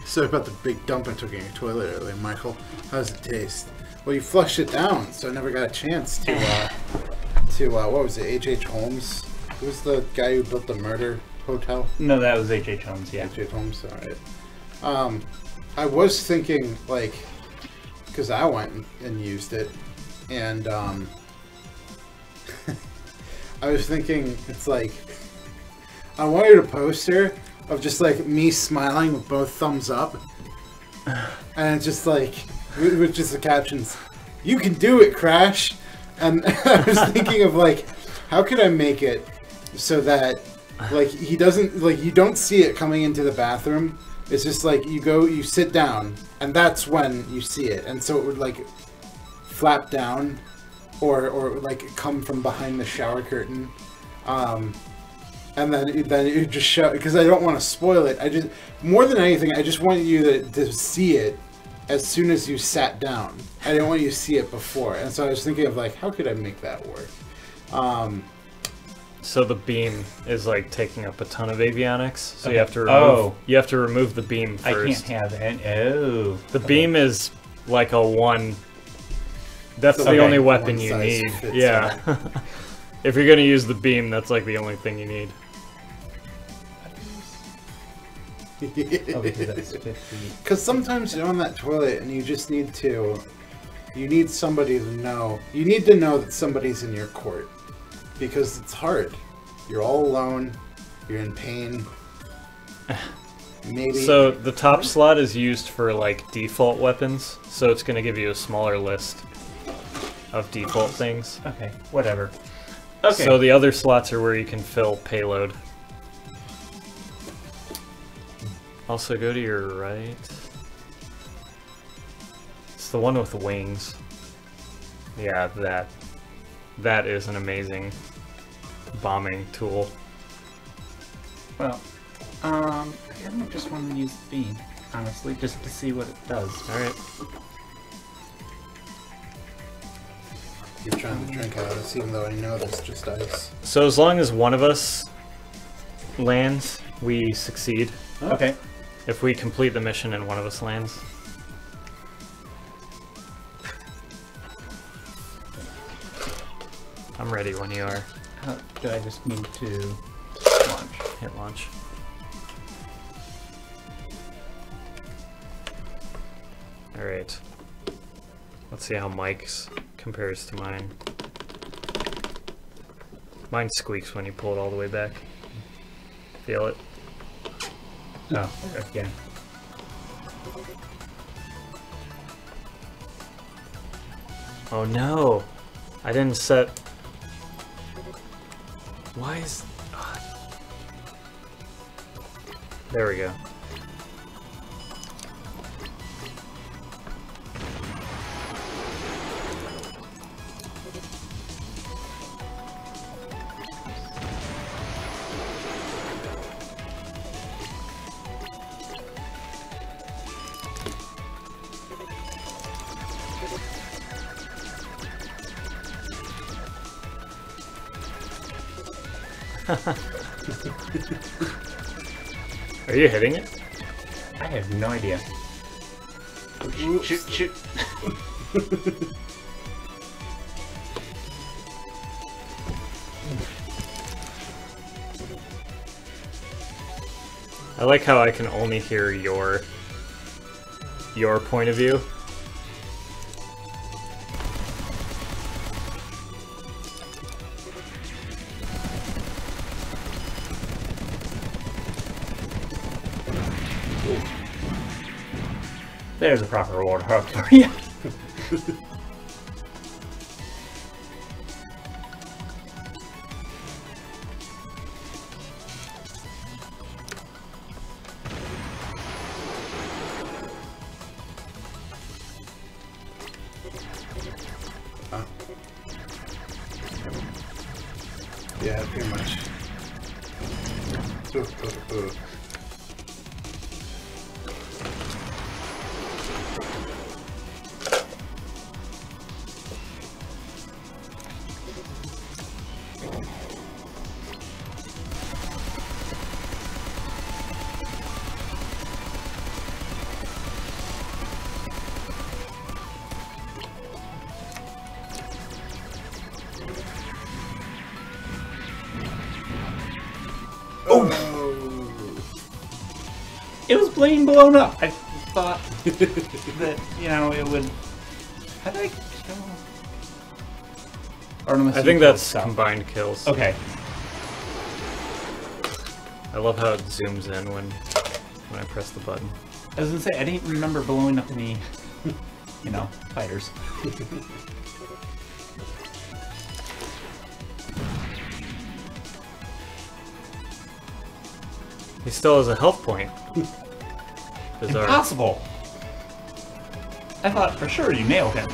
Sorry about the big dump I took in your toilet earlier, Michael. How does it taste? Well, you flushed it down, so I never got a chance to, what was it, H.H. Holmes? Who was the guy who built the murder hotel? No, that was H.H. Holmes, yeah. H.H. Holmes, alright. I was thinking, like, because I went and used it, and, I was thinking, it's like, I wanted a poster of just, like, me smiling with both thumbs up, and it's just, like, with just the captions, "You can do it, Crash!" And I was thinking of, like, how could I make it so that, like, he doesn't, like, you don't see it coming into the bathroom. It's just like you sit down, and that's when you see it. And so it would, like, flap down, or like come from behind the shower curtain, and then you just show, because I don't want to spoil it. I just, more than anything, I just want you to see it as soon as you sat down. I didn't want you to see it before, and so I was thinking of like, how could I make that work? So the beam is like taking up a ton of avionics. So Okay. you have to remove. You have to remove the beam first. I can't have any. Oh. The beam is like a one. That's So the like only one weapon you size need. fits Yeah. If you're gonna use the beam, that's like the only thing you need. Oh, because that's 50. Because sometimes you're on that toilet and you just need to. You need somebody to know. You need to know that somebody's in your court. Because it's hard. You're all alone. You're in pain. Maybe. So the top slot is used for like default weapons, so it's gonna give you a smaller list of default things. Okay, whatever. Okay. So the other slots are where you can fill payload. Also go to your right. It's the one with the wings. Yeah, that. That is an amazing bombing tool. Well, I don't just want to use the beam, honestly, just to see what it does. Alright. You're trying to drink out of this, even though I know there's just ice. So as long as one of us lands, we succeed. Okay. If we complete the mission and one of us lands. I'm ready when you are. Do I just need to launch? Hit launch. Alright. Let's see how Mike's compares to mine. Mine squeaks when you pull it all the way back. Feel it? Oh, yeah. Oh no! I didn't set... Why is... There we go. Are you hitting it? I have no idea. Oops. Shoot, shoot. I like how I can only hear your point of view. There's a proper reward for you. Yeah, pretty much. Ooh. It was being blown up. I thought that, you know, it would... How did I kill... Or unless I you think killed that's stuff. combined kills. Okay. I love how it zooms in when I press the button. I was gonna say, I didn't remember blowing up any, you know, fighters. He still has a health point. Bizarre. Impossible! I thought for sure you nailed him.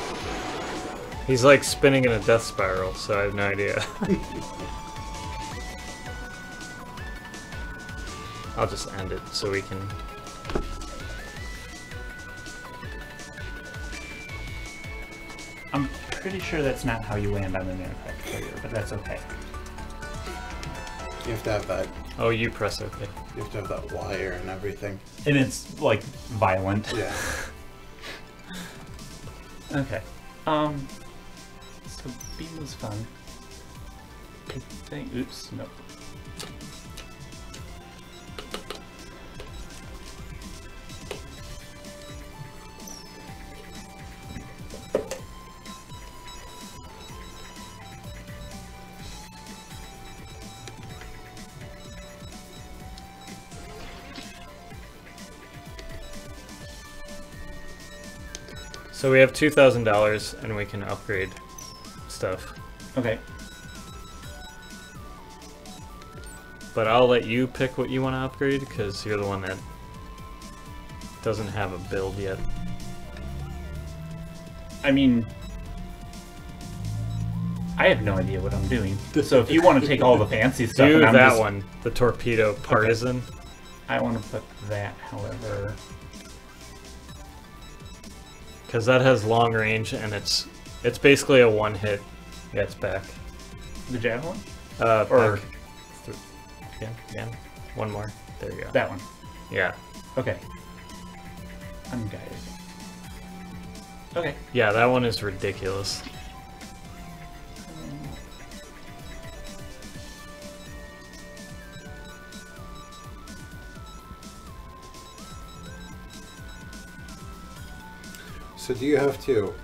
He's like spinning in a death spiral, so I have no idea. I'll just end it so we can... I'm pretty sure that's not how you land on an aircraft carrier, but that's okay. You have to have that. Oh, you press OK. You have to have that wire and everything. And it's, like, violent. Yeah. Okay. So beam was fun. I think, oops, no. So we have $2,000 and we can upgrade stuff. Okay. But I'll let you pick what you want to upgrade because you're the one that doesn't have a build yet. I mean, I have no idea what I'm doing. So if you want to take all the fancy stuff, Do and I'm that just, one, the torpedo partisan. I want to put that, however. Because that has long range and it's basically a one hit. Yeah, it's back. The javelin? Or Back. again. One more. There you go. That one. Yeah. Okay. Unguided. Okay. Yeah, that one is ridiculous. So do you have to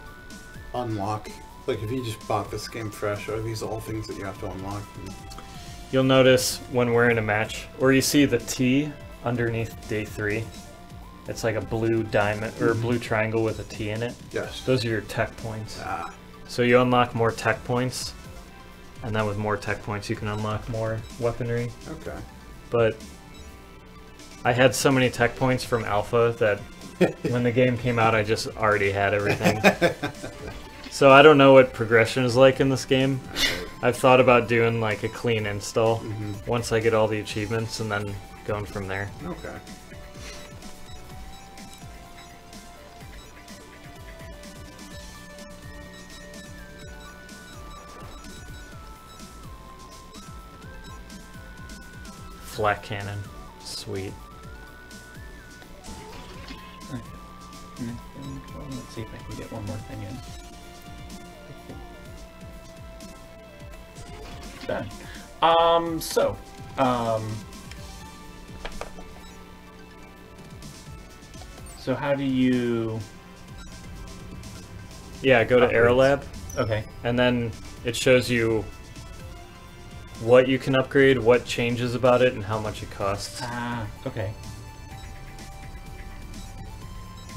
unlock, like if you just bought this game fresh, are these all things that you have to unlock? You'll notice when we're in a match, or you see the T underneath day 3. It's like a blue diamond, or blue triangle with a T in it. Yes. Those are your tech points. Ah. So you unlock more tech points, and then with more tech points you can unlock more weaponry. Okay. But I had so many tech points from Alpha that when the game came out I just already had everything. So I don't know what progression is like in this game. I've thought about doing like a clean install once I get all the achievements and then going from there. Okay. Flat cannon. Sweet. Let's see if I can get one more thing in. Done. So how do you... Yeah, go to Aerolab, Okay. and then it shows you what you can upgrade, what changes about it, and how much it costs. Ah, okay.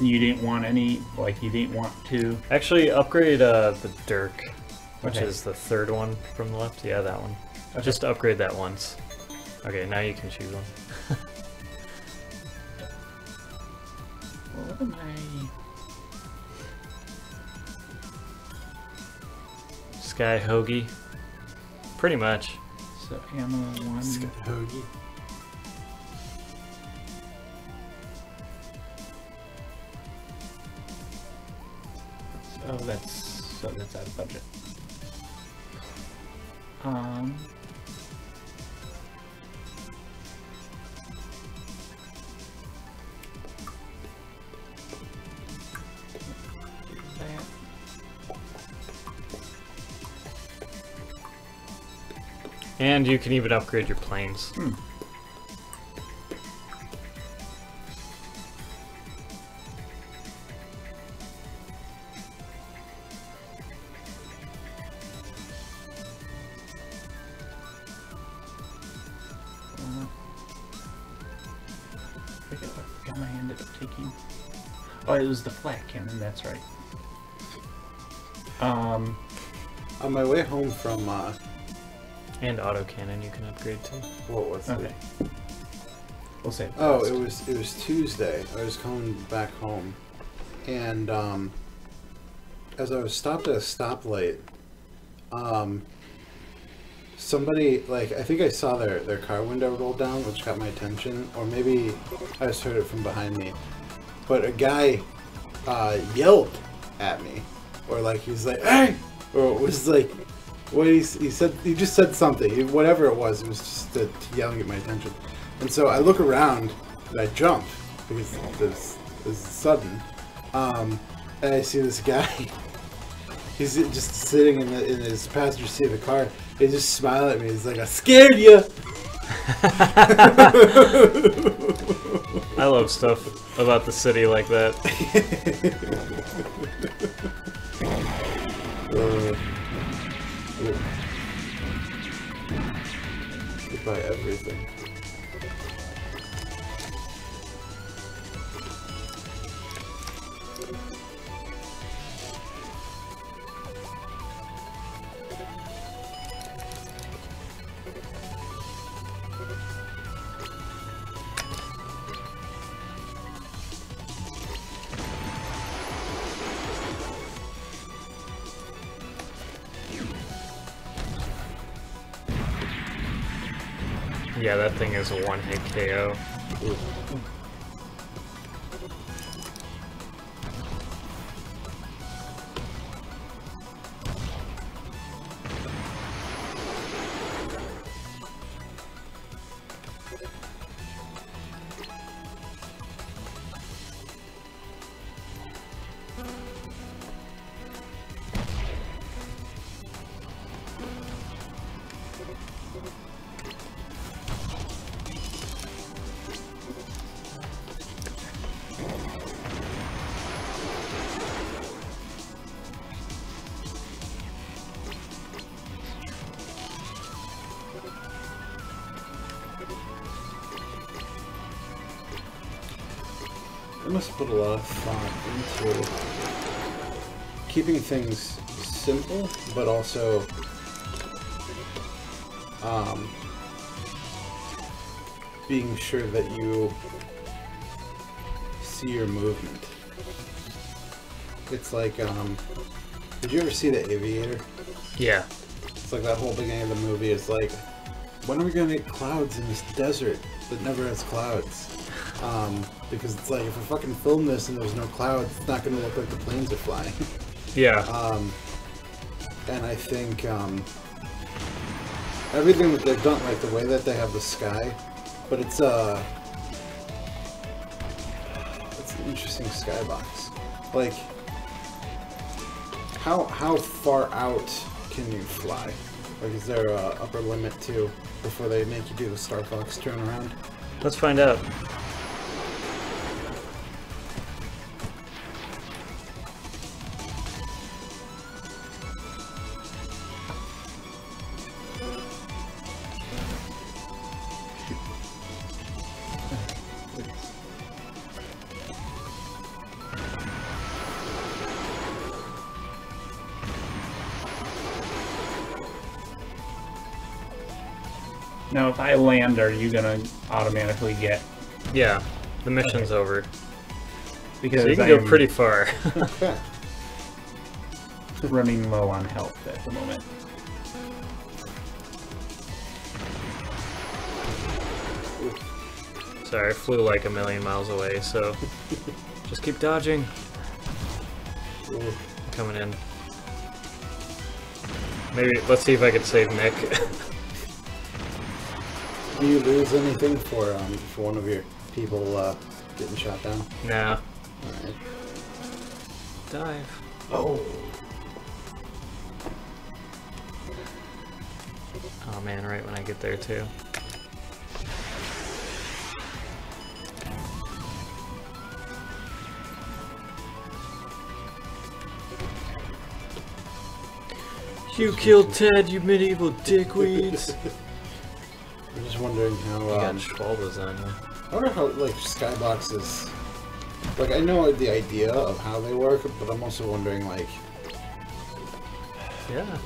You didn't want any, like, you didn't want to... Actually, upgrade the Dirk, which Okay. is the third one from the left. Yeah, that one. Okay. Just upgrade that once. Okay, now you can choose one. Well, what am I... Sky Hoagie. Pretty much. So, ammo one... Scott Hoagie. Oh, that's out of budget. That. And you can even upgrade your planes. I forget what gun I ended up taking. Oh, it was the flat cannon, that's right. On my way home from, And autocannon you can upgrade too. what was Okay. it? We'll save the Oh, rest. it was Tuesday. I was coming back home, and as I was stopped at a stoplight, somebody, like, I think I saw their car window roll down, which got my attention, or maybe I just heard it from behind me. But a guy yelled at me, or like he's like, "Hey!" Or it was like, what he said, he just said something, whatever it was just yelling at my attention. And so I look around and I jump because this is sudden, and I see this guy. He's just sitting in his passenger seat of the car. He just smiled at me. He's like, "I scared you." I love stuff about the city like that. Goodbye everything. Yeah, that thing is a one-hit KO. Ooh. I must put a lot of thought into keeping things simple, but also being sure that you see your movement. It's like, did you ever see The Aviator? Yeah. It's like that whole beginning of the movie is like, when are we gonna get clouds in this desert that never has clouds? Because it's like, if I fucking film this and there's no clouds, it's not gonna look like the planes are flying. Yeah. And I think, everything that they've done, like the way that they have the sky, but it's an interesting skybox. Like, how far out can you fly? Like, is there a upper limit to before they make you do the Star Fox turnaround? Let's find out. Now, if I land, are you gonna automatically get? Yeah, the mission's over. Because So you can go pretty far. Okay. running low on health at the moment. Sorry, I flew like a million miles away, so just keep dodging. Ooh. Coming in. Maybe, let's see if I can save Nick. Do you lose anything for one of your people getting shot down? Nah. Alright. Dive. Oh. Oh man, right when I get there too. You killed Ted, you medieval dickweeds! I'm just wondering how. You got Schwalbas on you. I wonder how like skyboxes. Like I know the idea of how they work, but I'm also wondering like. Yeah.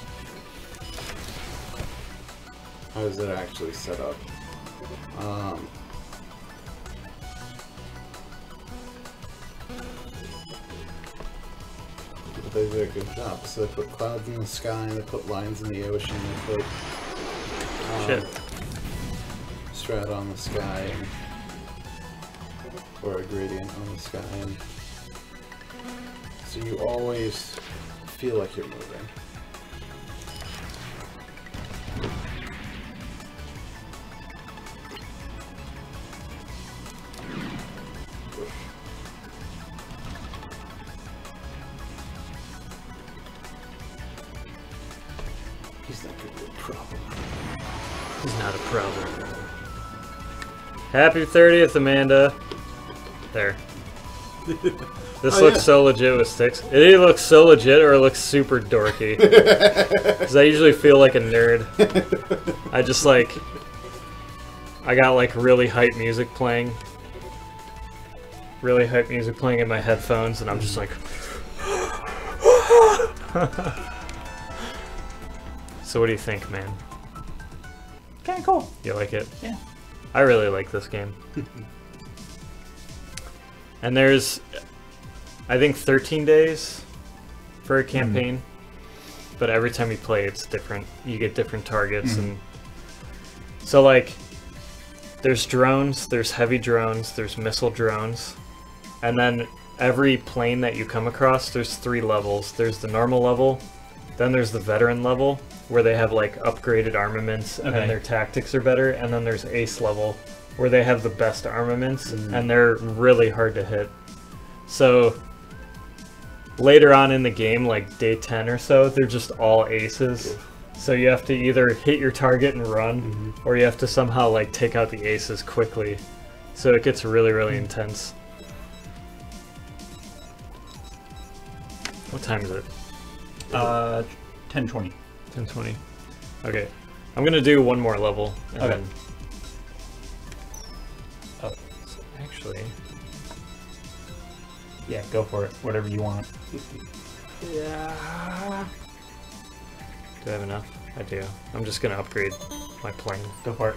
How is it actually set up? they do a good job. So they put clouds in the sky, they put lines in the ocean, they put Shit. strata on the sky, and, or a gradient on the sky, and so you always feel like you're moving. He's not gonna be a problem. He's not a problem. Happy 30th, Amanda. There. This Oh, looks yeah. so legit with sticks. It either looks so legit or it looks super dorky. Because I usually feel like a nerd. I just like... I got like really hype music playing. Really hype music playing in my headphones and I'm just like... So what do you think, man? Kinda cool. You like it? Yeah. I really like this game. And there's, I think, 13 days for a campaign. But every time you play, it's different. You get different targets. And so, like, there's drones, there's heavy drones, there's missile drones. And then every plane that you come across, there's 3 levels. There's the normal level, then there's the veteran level, where they have like upgraded armaments and their tactics are better, and then there's ace level where they have the best armaments and they're really hard to hit. So later on in the game, like day 10 or so, they're just all aces. So you have to either hit your target and run, or you have to somehow like take out the aces quickly. So it gets really, really intense. What time is it? 10:20. 10:20. Okay. I'm gonna do one more level. And Okay. then... Oh, actually... Yeah, go for it. Whatever you want. Yeah. Do I have enough? I do. I'm just gonna upgrade my plane. Go for it.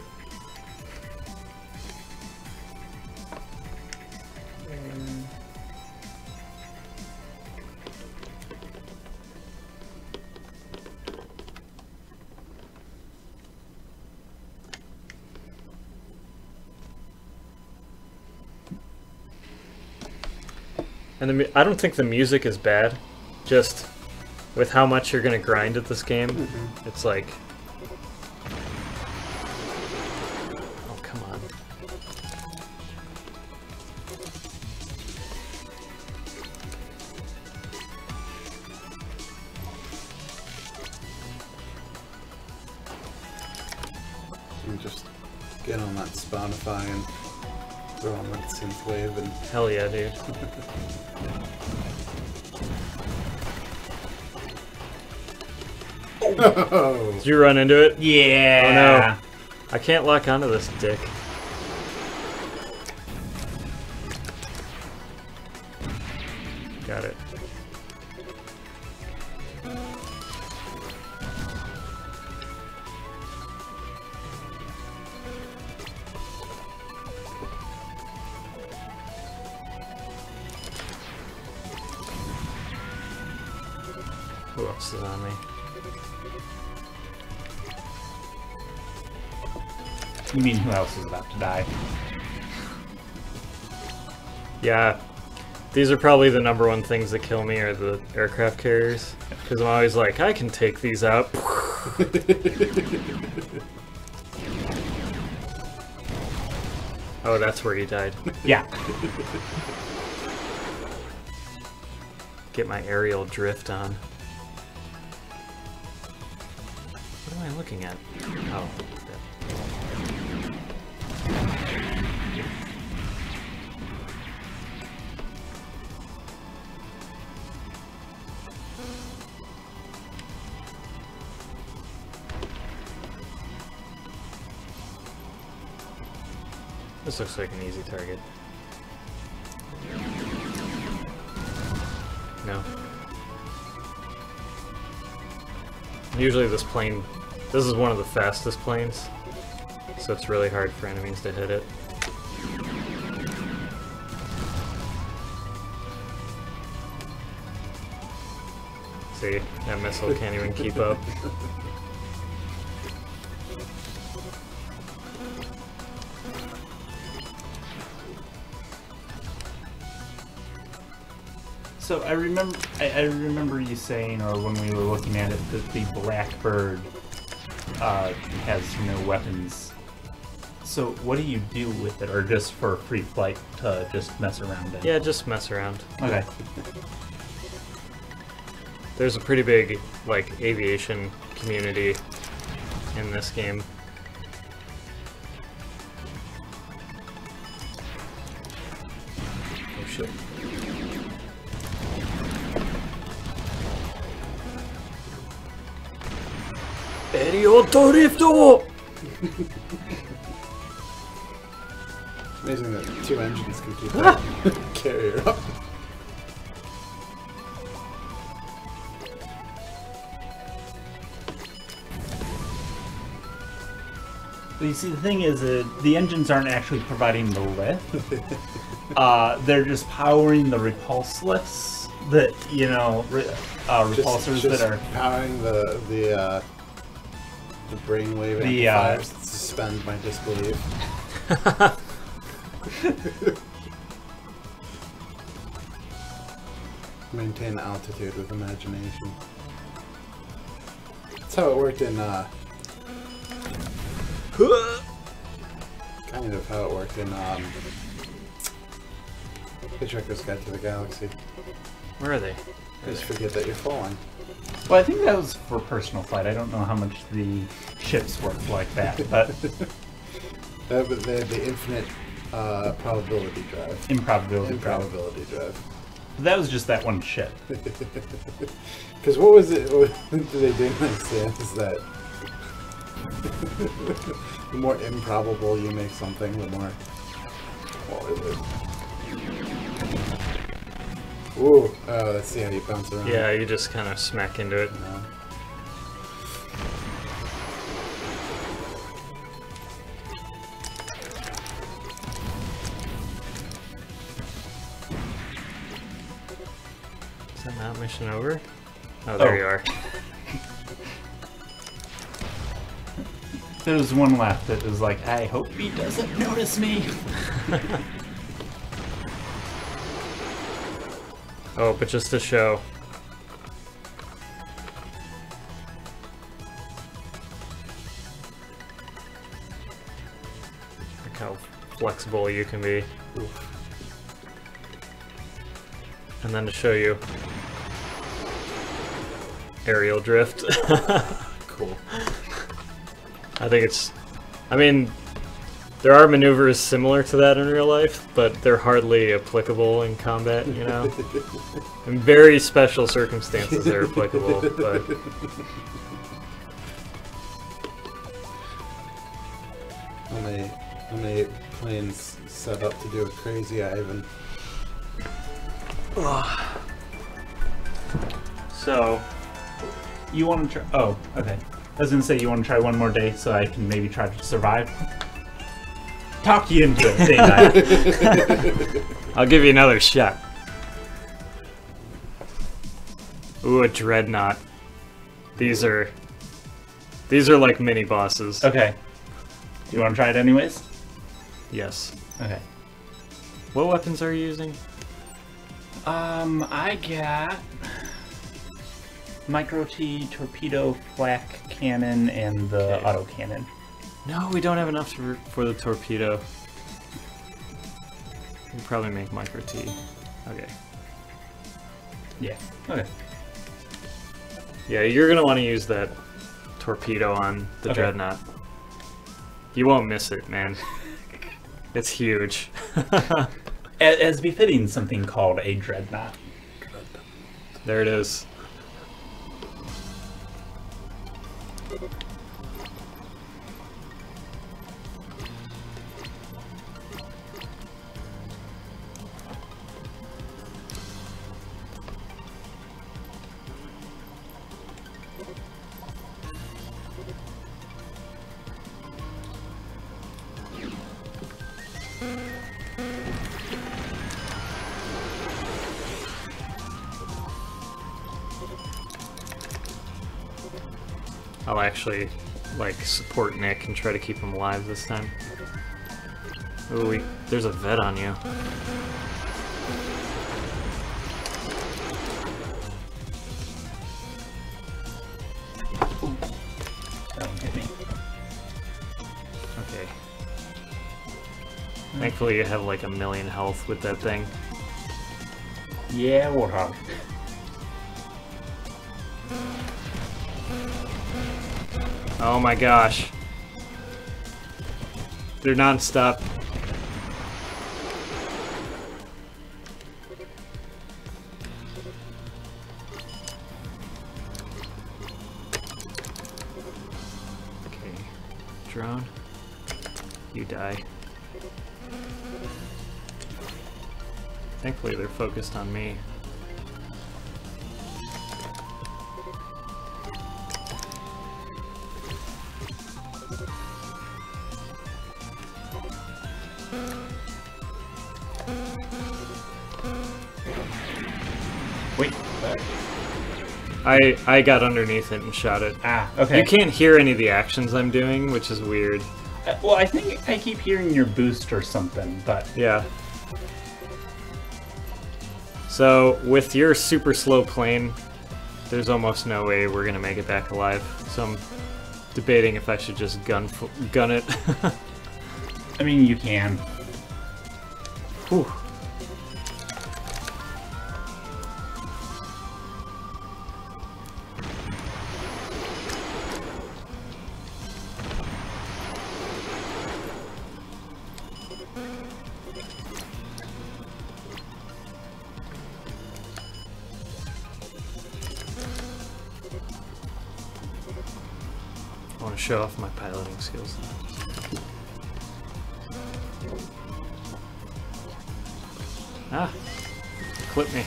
And I don't think the music is bad. Just with how much you're gonna grind at this game, it's like... Oh, come on. You just get on that Spotify and throw on that synthwave and Hell yeah, dude. oh, Did you run into it? Yeah. Oh no. I can't lock onto this dick. Got it. Who else is on me? You mean who else is about to die? Yeah, these are probably the #1 things that kill me are the aircraft carriers. Because I'm always like, I can take these out. Oh, that's where he died. Yeah. Get my aerial drift on. What am I looking at? Oh. This looks like an easy target. No. Usually this plane, this is one of the fastest planes, so it's really hard for enemies to hit it. see. That missile can't even keep up. So I remember you saying, or when we were looking at it, that the Blackbird has no weapons. So what do you do with it, or just for free flight to just mess around in? Yeah, just mess around. Okay. There's a pretty big, like, aviation community in this game. Oh shit. Rifto! Amazing that 2 engines can keep that carrier up. But you see, the thing is, the engines aren't actually providing the lift. They're just powering the repulseless that, you know, repulsors just that are powering the brainwave amplifiers that suspend my disbelief. Maintain altitude with imagination. That's how it worked in kind of how it worked in Hitchhiker's Guide to the Galaxy. Where are they? Just forget that you're falling. Well, I think that was for personal flight. I don't know how much the ships work like that, but But the infinite probability drive. improbability. Improbability drive. That was just that one ship. Because what was it? What did they didn't understand is that the more improbable you make something, the more. What is it? Ooh, let's see how you bounce around. Yeah, you just kind of smack into it. No. Is that not mission over? Oh, there Oh. you are. There was one left that was like, I hope he doesn't notice me. Oh, but just to show. Look how flexible you can be. Oof. And then to show you aerial drift. Cool. I think it's... I mean, there are maneuvers similar to that in real life, but they're hardly applicable in combat, you know? In very special circumstances they're applicable, but... How many planes set up to do a crazy Ivan? So, you want to try? Oh, okay. I was gonna say you want to try one more day so I can maybe try to survive. Talk you into it, didn't I? I'll give you another shot. Ooh, a dreadnought. These are like mini bosses. Okay. You want to try it anyways? Yes. Okay. What weapons are you using? I got Micro T, torpedo, flak cannon, and the Okay. auto cannon. No, we don't have enough for the torpedo. We can probably make micro T. Okay. Yeah. Okay. Yeah, you're gonna want to use that torpedo on the Okay. dreadnought. You won't miss it, man. It's huge. As befitting something called a dreadnought. There it is. I'll actually like support Nick and try to keep him alive this time. Ooh, there's a vet on you. Don't hit me. Okay. Thankfully you have like 1,000,000 health with that thing. Yeah, Warthog. Oh my gosh. They're non-stop. Okay. Drone. You die. Thankfully they're focused on me. Wait. I got underneath it and shot it. Ah, okay. You can't hear any of the actions I'm doing, which is weird. Well, I think I keep hearing your boost or something, but... Yeah. So, with your super slow plane, there's almost no way we're gonna make it back alive. So I'm debating if I should just gun it. I mean, you can. Whew. I want to show off my piloting skills. Ah, clip me.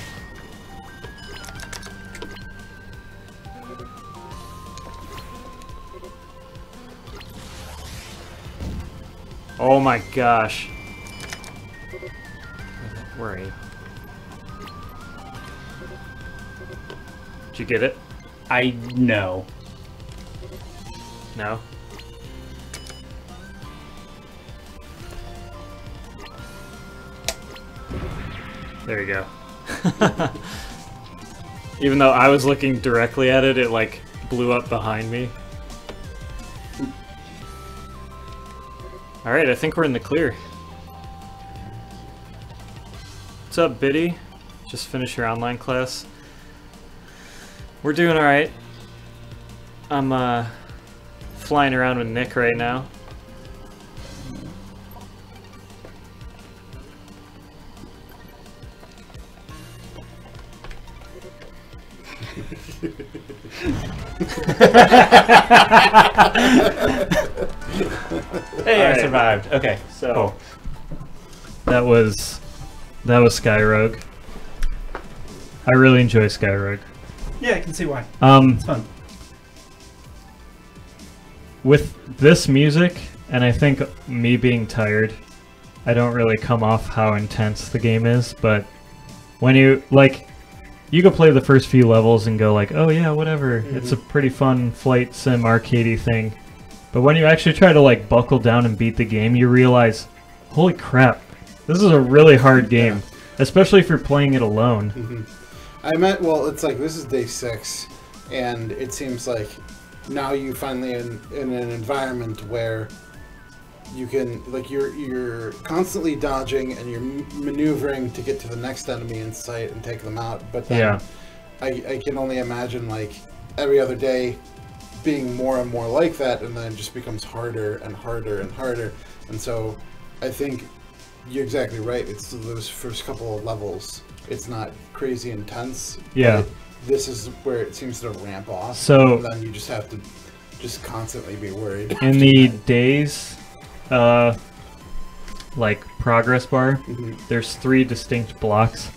Oh my gosh. Where are you? Did you get it? I know. No? There you go. Even though I was looking directly at it, it like blew up behind me. Alright, I think we're in the clear. What's up, Biddy? Just finished your online class. We're doing alright. I'm flying around with Nick right now. Hey, I Alright. survived. Okay, So cool. that was Skyrogue. I really enjoy Skyrogue. Yeah, I can see why. It's fun. With this music, and I think me being tired, I don't really come off how intense the game is, but when you, like, you go play the first few levels and go like, oh yeah, whatever, it's a pretty fun flight sim arcadey thing. But when you actually try to like buckle down and beat the game, you realize, holy crap, this is a really hard game, especially if you're playing it alone. Well, it's like this is day 6, and it seems like now you finally in an environment where you can, like, you're constantly dodging and you're maneuvering to get to the next enemy in sight and take them out. But then Yeah. I can only imagine like every other day being more and more like that, and then it just becomes harder and harder and harder. And so I think you're exactly right. It's those first couple of levels. It's not crazy intense. Yeah. But this is where it seems to ramp off. So- and then you just have to just constantly be worried. In the days, like progress bar, there's 3 distinct blocks,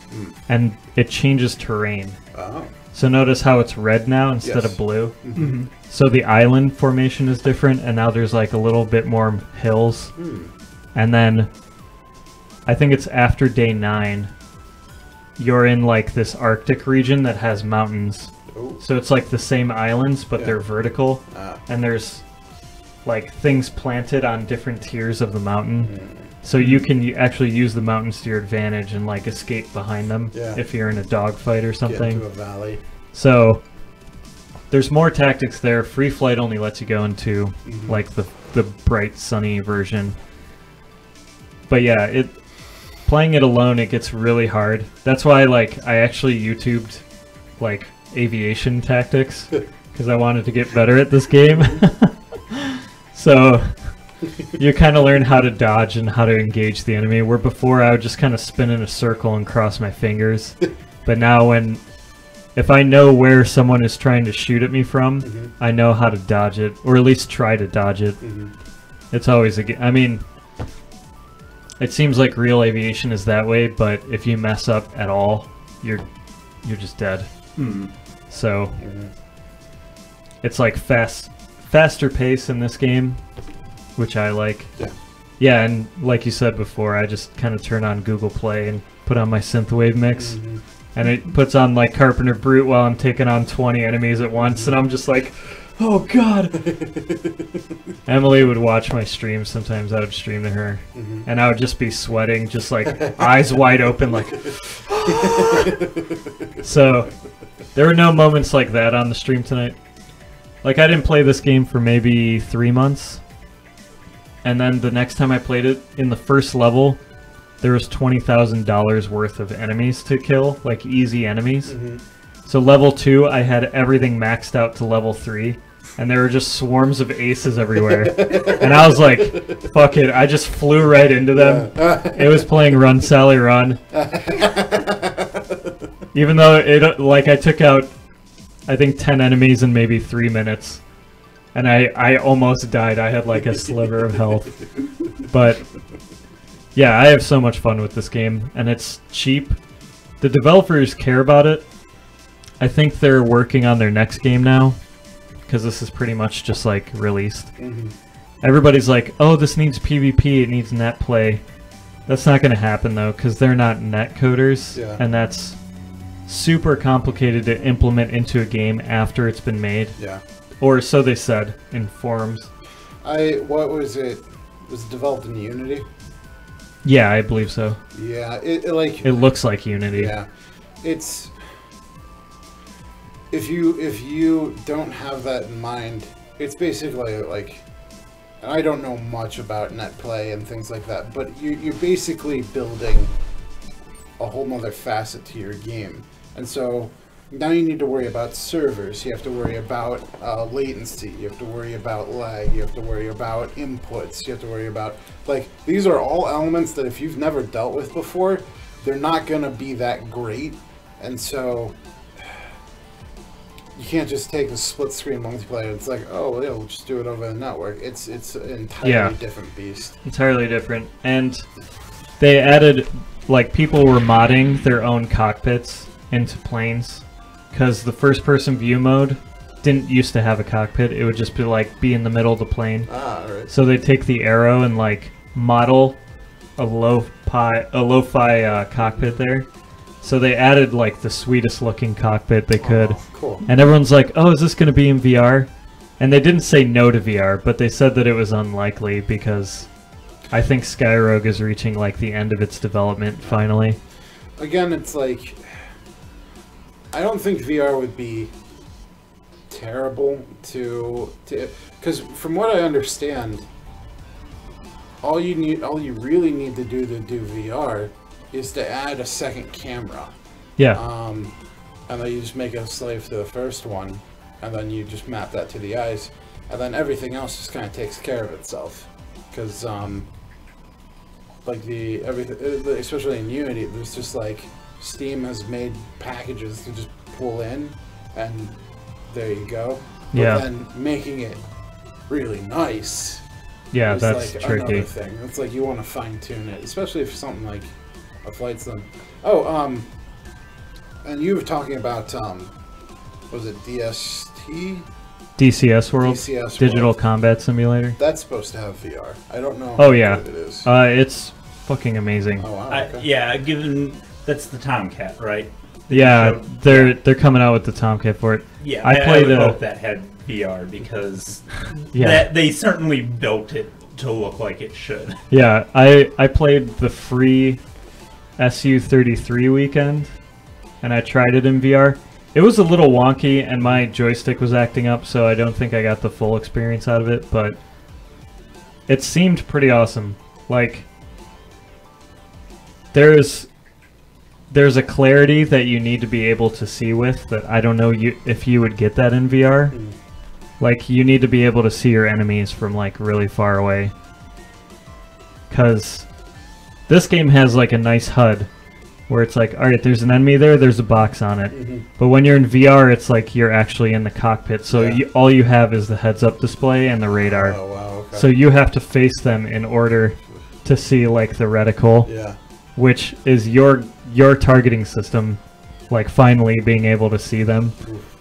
and it changes terrain. Oh. So notice how it's red now instead Yes. of blue. So the island formation is different, and now there's like a little bit more hills. And then I think it's after day 9, you're in like this Arctic region that has mountains, Ooh. So it's like the same islands, but they're vertical, and there's like things planted on different tiers of the mountain. So you can actually use the mountains to your advantage and like escape behind them if you're in a dogfight or something. Get into a valley. So there's more tactics there. Free flight only lets you go into like the bright sunny version. But yeah, playing it alone, it gets really hard. That's why like I actually YouTubed like aviation tactics because I wanted to get better at this game. So you kind of learn how to dodge and how to engage the enemy, where before I would just kind of spin in a circle and cross my fingers. But now if I know where someone is trying to shoot at me from, I know how to dodge it, or at least try to dodge it. It's always I mean, it seems like real aviation is that way, but if you mess up at all, you're just dead. So it's like faster pace in this game, which I like. Yeah, and like you said before, I just kind of turn on Google Play and put on my synthwave mix, and it puts on like Carpenter Brute while I'm taking on 20 enemies at once, and I'm just like, oh god. Emily would watch my streams. Sometimes I would stream to her, and I would just be sweating, just like eyes wide open, like. So there were no moments like that on the stream tonight. Like, I didn't play this game for maybe 3 months, and then the next time I played it, in the first level, there was $20,000 worth of enemies to kill, like easy enemies. So level 2, I had everything maxed out to level 3, and there were just swarms of aces everywhere. And I was like, fuck it, I just flew right into them. It was playing Run Sally Run. Even though I took out, I think 10 enemies in maybe 3 minutes. And I almost died. I had like a sliver of health. But yeah, I have so much fun with this game, and it's cheap. The developers care about it. I think they're working on their next game now, because this is pretty much just like released. Everybody's like, oh, this needs PvP, it needs net play. That's not going to happen though, because they're not net coders, and that's super complicated to implement into a game after it's been made. Or so they said in forums. What was it? Was it developed in Unity? Yeah, I believe so. Yeah, it looks like Unity. Yeah, it's if you don't have that in mind, it's basically like, and I don't know much about net play and things like that, but you're basically building a whole nother facet to your game, and so now you need to worry about servers, you have to worry about latency, you have to worry about lag, you have to worry about inputs, you have to worry about, like, these are all elements that if you've never dealt with before, they're not going to be that great. And so you can't just take a split screen multiplayer. It's like, oh, yeah, we'll just do it over the network. It's an entirely different beast. Entirely different. And they added, like, people were modding their own cockpits into planes, because the first person view mode didn't used to have a cockpit. It would just be like be in the middle of the plane. Right. So they take the arrow and like model a lo-fi cockpit there. So they added like the sweetest looking cockpit they could. Oh, cool. And everyone's like, oh, is this going to be in VR? And they didn't say no to VR, but they said that it was unlikely, because I think Skyrogue is reaching like the end of its development finally. Again, it's like, I don't think VR would be terrible to because from what I understand, all you really need to do VR is to add a second camera. Yeah. And then you just make a slave to the first one, and then you just map that to the eyes, and then everything else just kind of takes care of itself. Because like everything, especially in Unity, there's just like Steam has made packages to just pull in, and there you go. But then making it really nice. Yeah, that's like tricky. Another thing. It's like you want to fine tune it, especially if something like a flight sim. Oh, and you were talking about was it DST? DCS World? DCS Digital World. Combat Simulator. That's supposed to have VR. I don't know. Oh yeah, what it is. It's fucking amazing. Oh wow. Okay. Yeah, given that's the Tomcat, right? Yeah, So, they're coming out with the Tomcat for it. yeah. I played would a- hope that had VR because Yeah, they certainly built it to look like it should. yeah. I played the free SU-33 weekend, and I tried it in VR. It was a little wonky, and my joystick was acting up, so I don't think I got the full experience out of it. But it seemed pretty awesome. Like there's a clarity that you need to be able to see with that I don't know if you would get that in VR. Like you need to be able to see your enemies from like really far away. Cause this game has like a nice HUD where it's like, alright, there's an enemy there, there's a box on it. But when you're in VR, it's like you're actually in the cockpit. So all you have is the heads-up display and the radar. Oh, wow, okay. So you have to face them in order to see like the reticle. Yeah. Which is your targeting system, like finally being able to see them.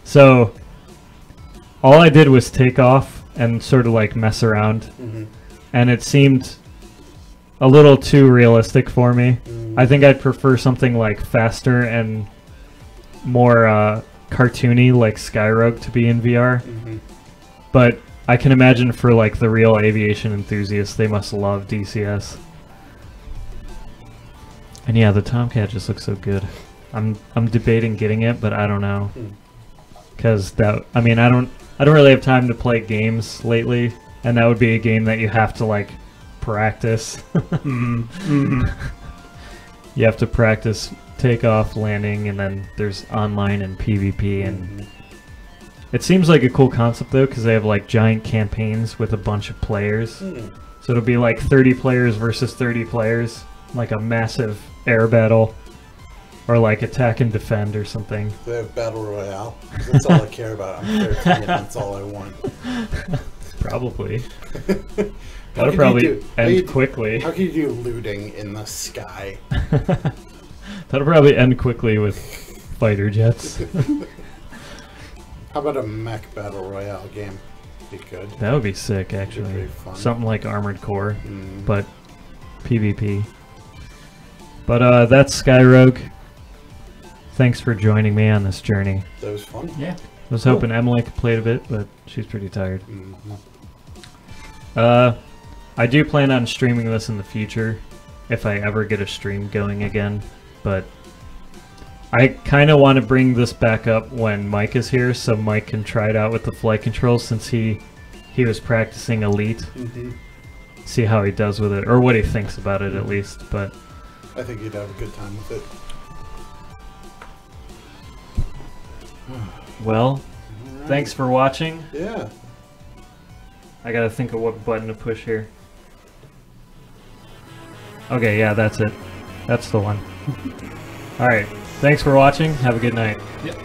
So all I did was take off and sort of like mess around, and it seemed a little too realistic for me. I think I'd prefer something like faster and more cartoony, like Skyrogue, to be in VR. But I can imagine for like the real aviation enthusiasts, they must love DCS. And yeah, the Tomcat just looks so good. I'm debating getting it, but I don't know. Cause I don't really have time to play games lately, and that would be a game that you have to like practice. You have to practice takeoff, landing, and then there's online and PvP, and it seems like a cool concept though, because they have like giant campaigns with a bunch of players. So it'll be like 30 players versus 30 players, like a massive air battle, or like attack and defend or something. They have Battle Royale. That's all I care about. I'm 13 and that's all I want. Probably. How That'll could probably you end quickly. How can you do looting in the sky? That'll probably end quickly with fighter jets. How about a mech Battle Royale game? Be good. That would be sick, actually. pretty fun. Something like Armored Core, but PvP. But that's Skyrogue. Thanks for joining me on this journey. That was fun. Yeah. I was hoping Emily could play a bit, but she's pretty tired. I do plan on streaming this in the future, if I ever get a stream going again, but I kind of want to bring this back up when Mike is here, so Mike can try it out with the flight controls, since he was practicing Elite. See how he does with it, or what he thinks about it at least, but I think you'd have a good time with it. well, thanks for watching. Yeah. I gotta think of what button to push here. Okay, yeah, that's it. That's the one. Alright, thanks for watching. Have a good night. Yep.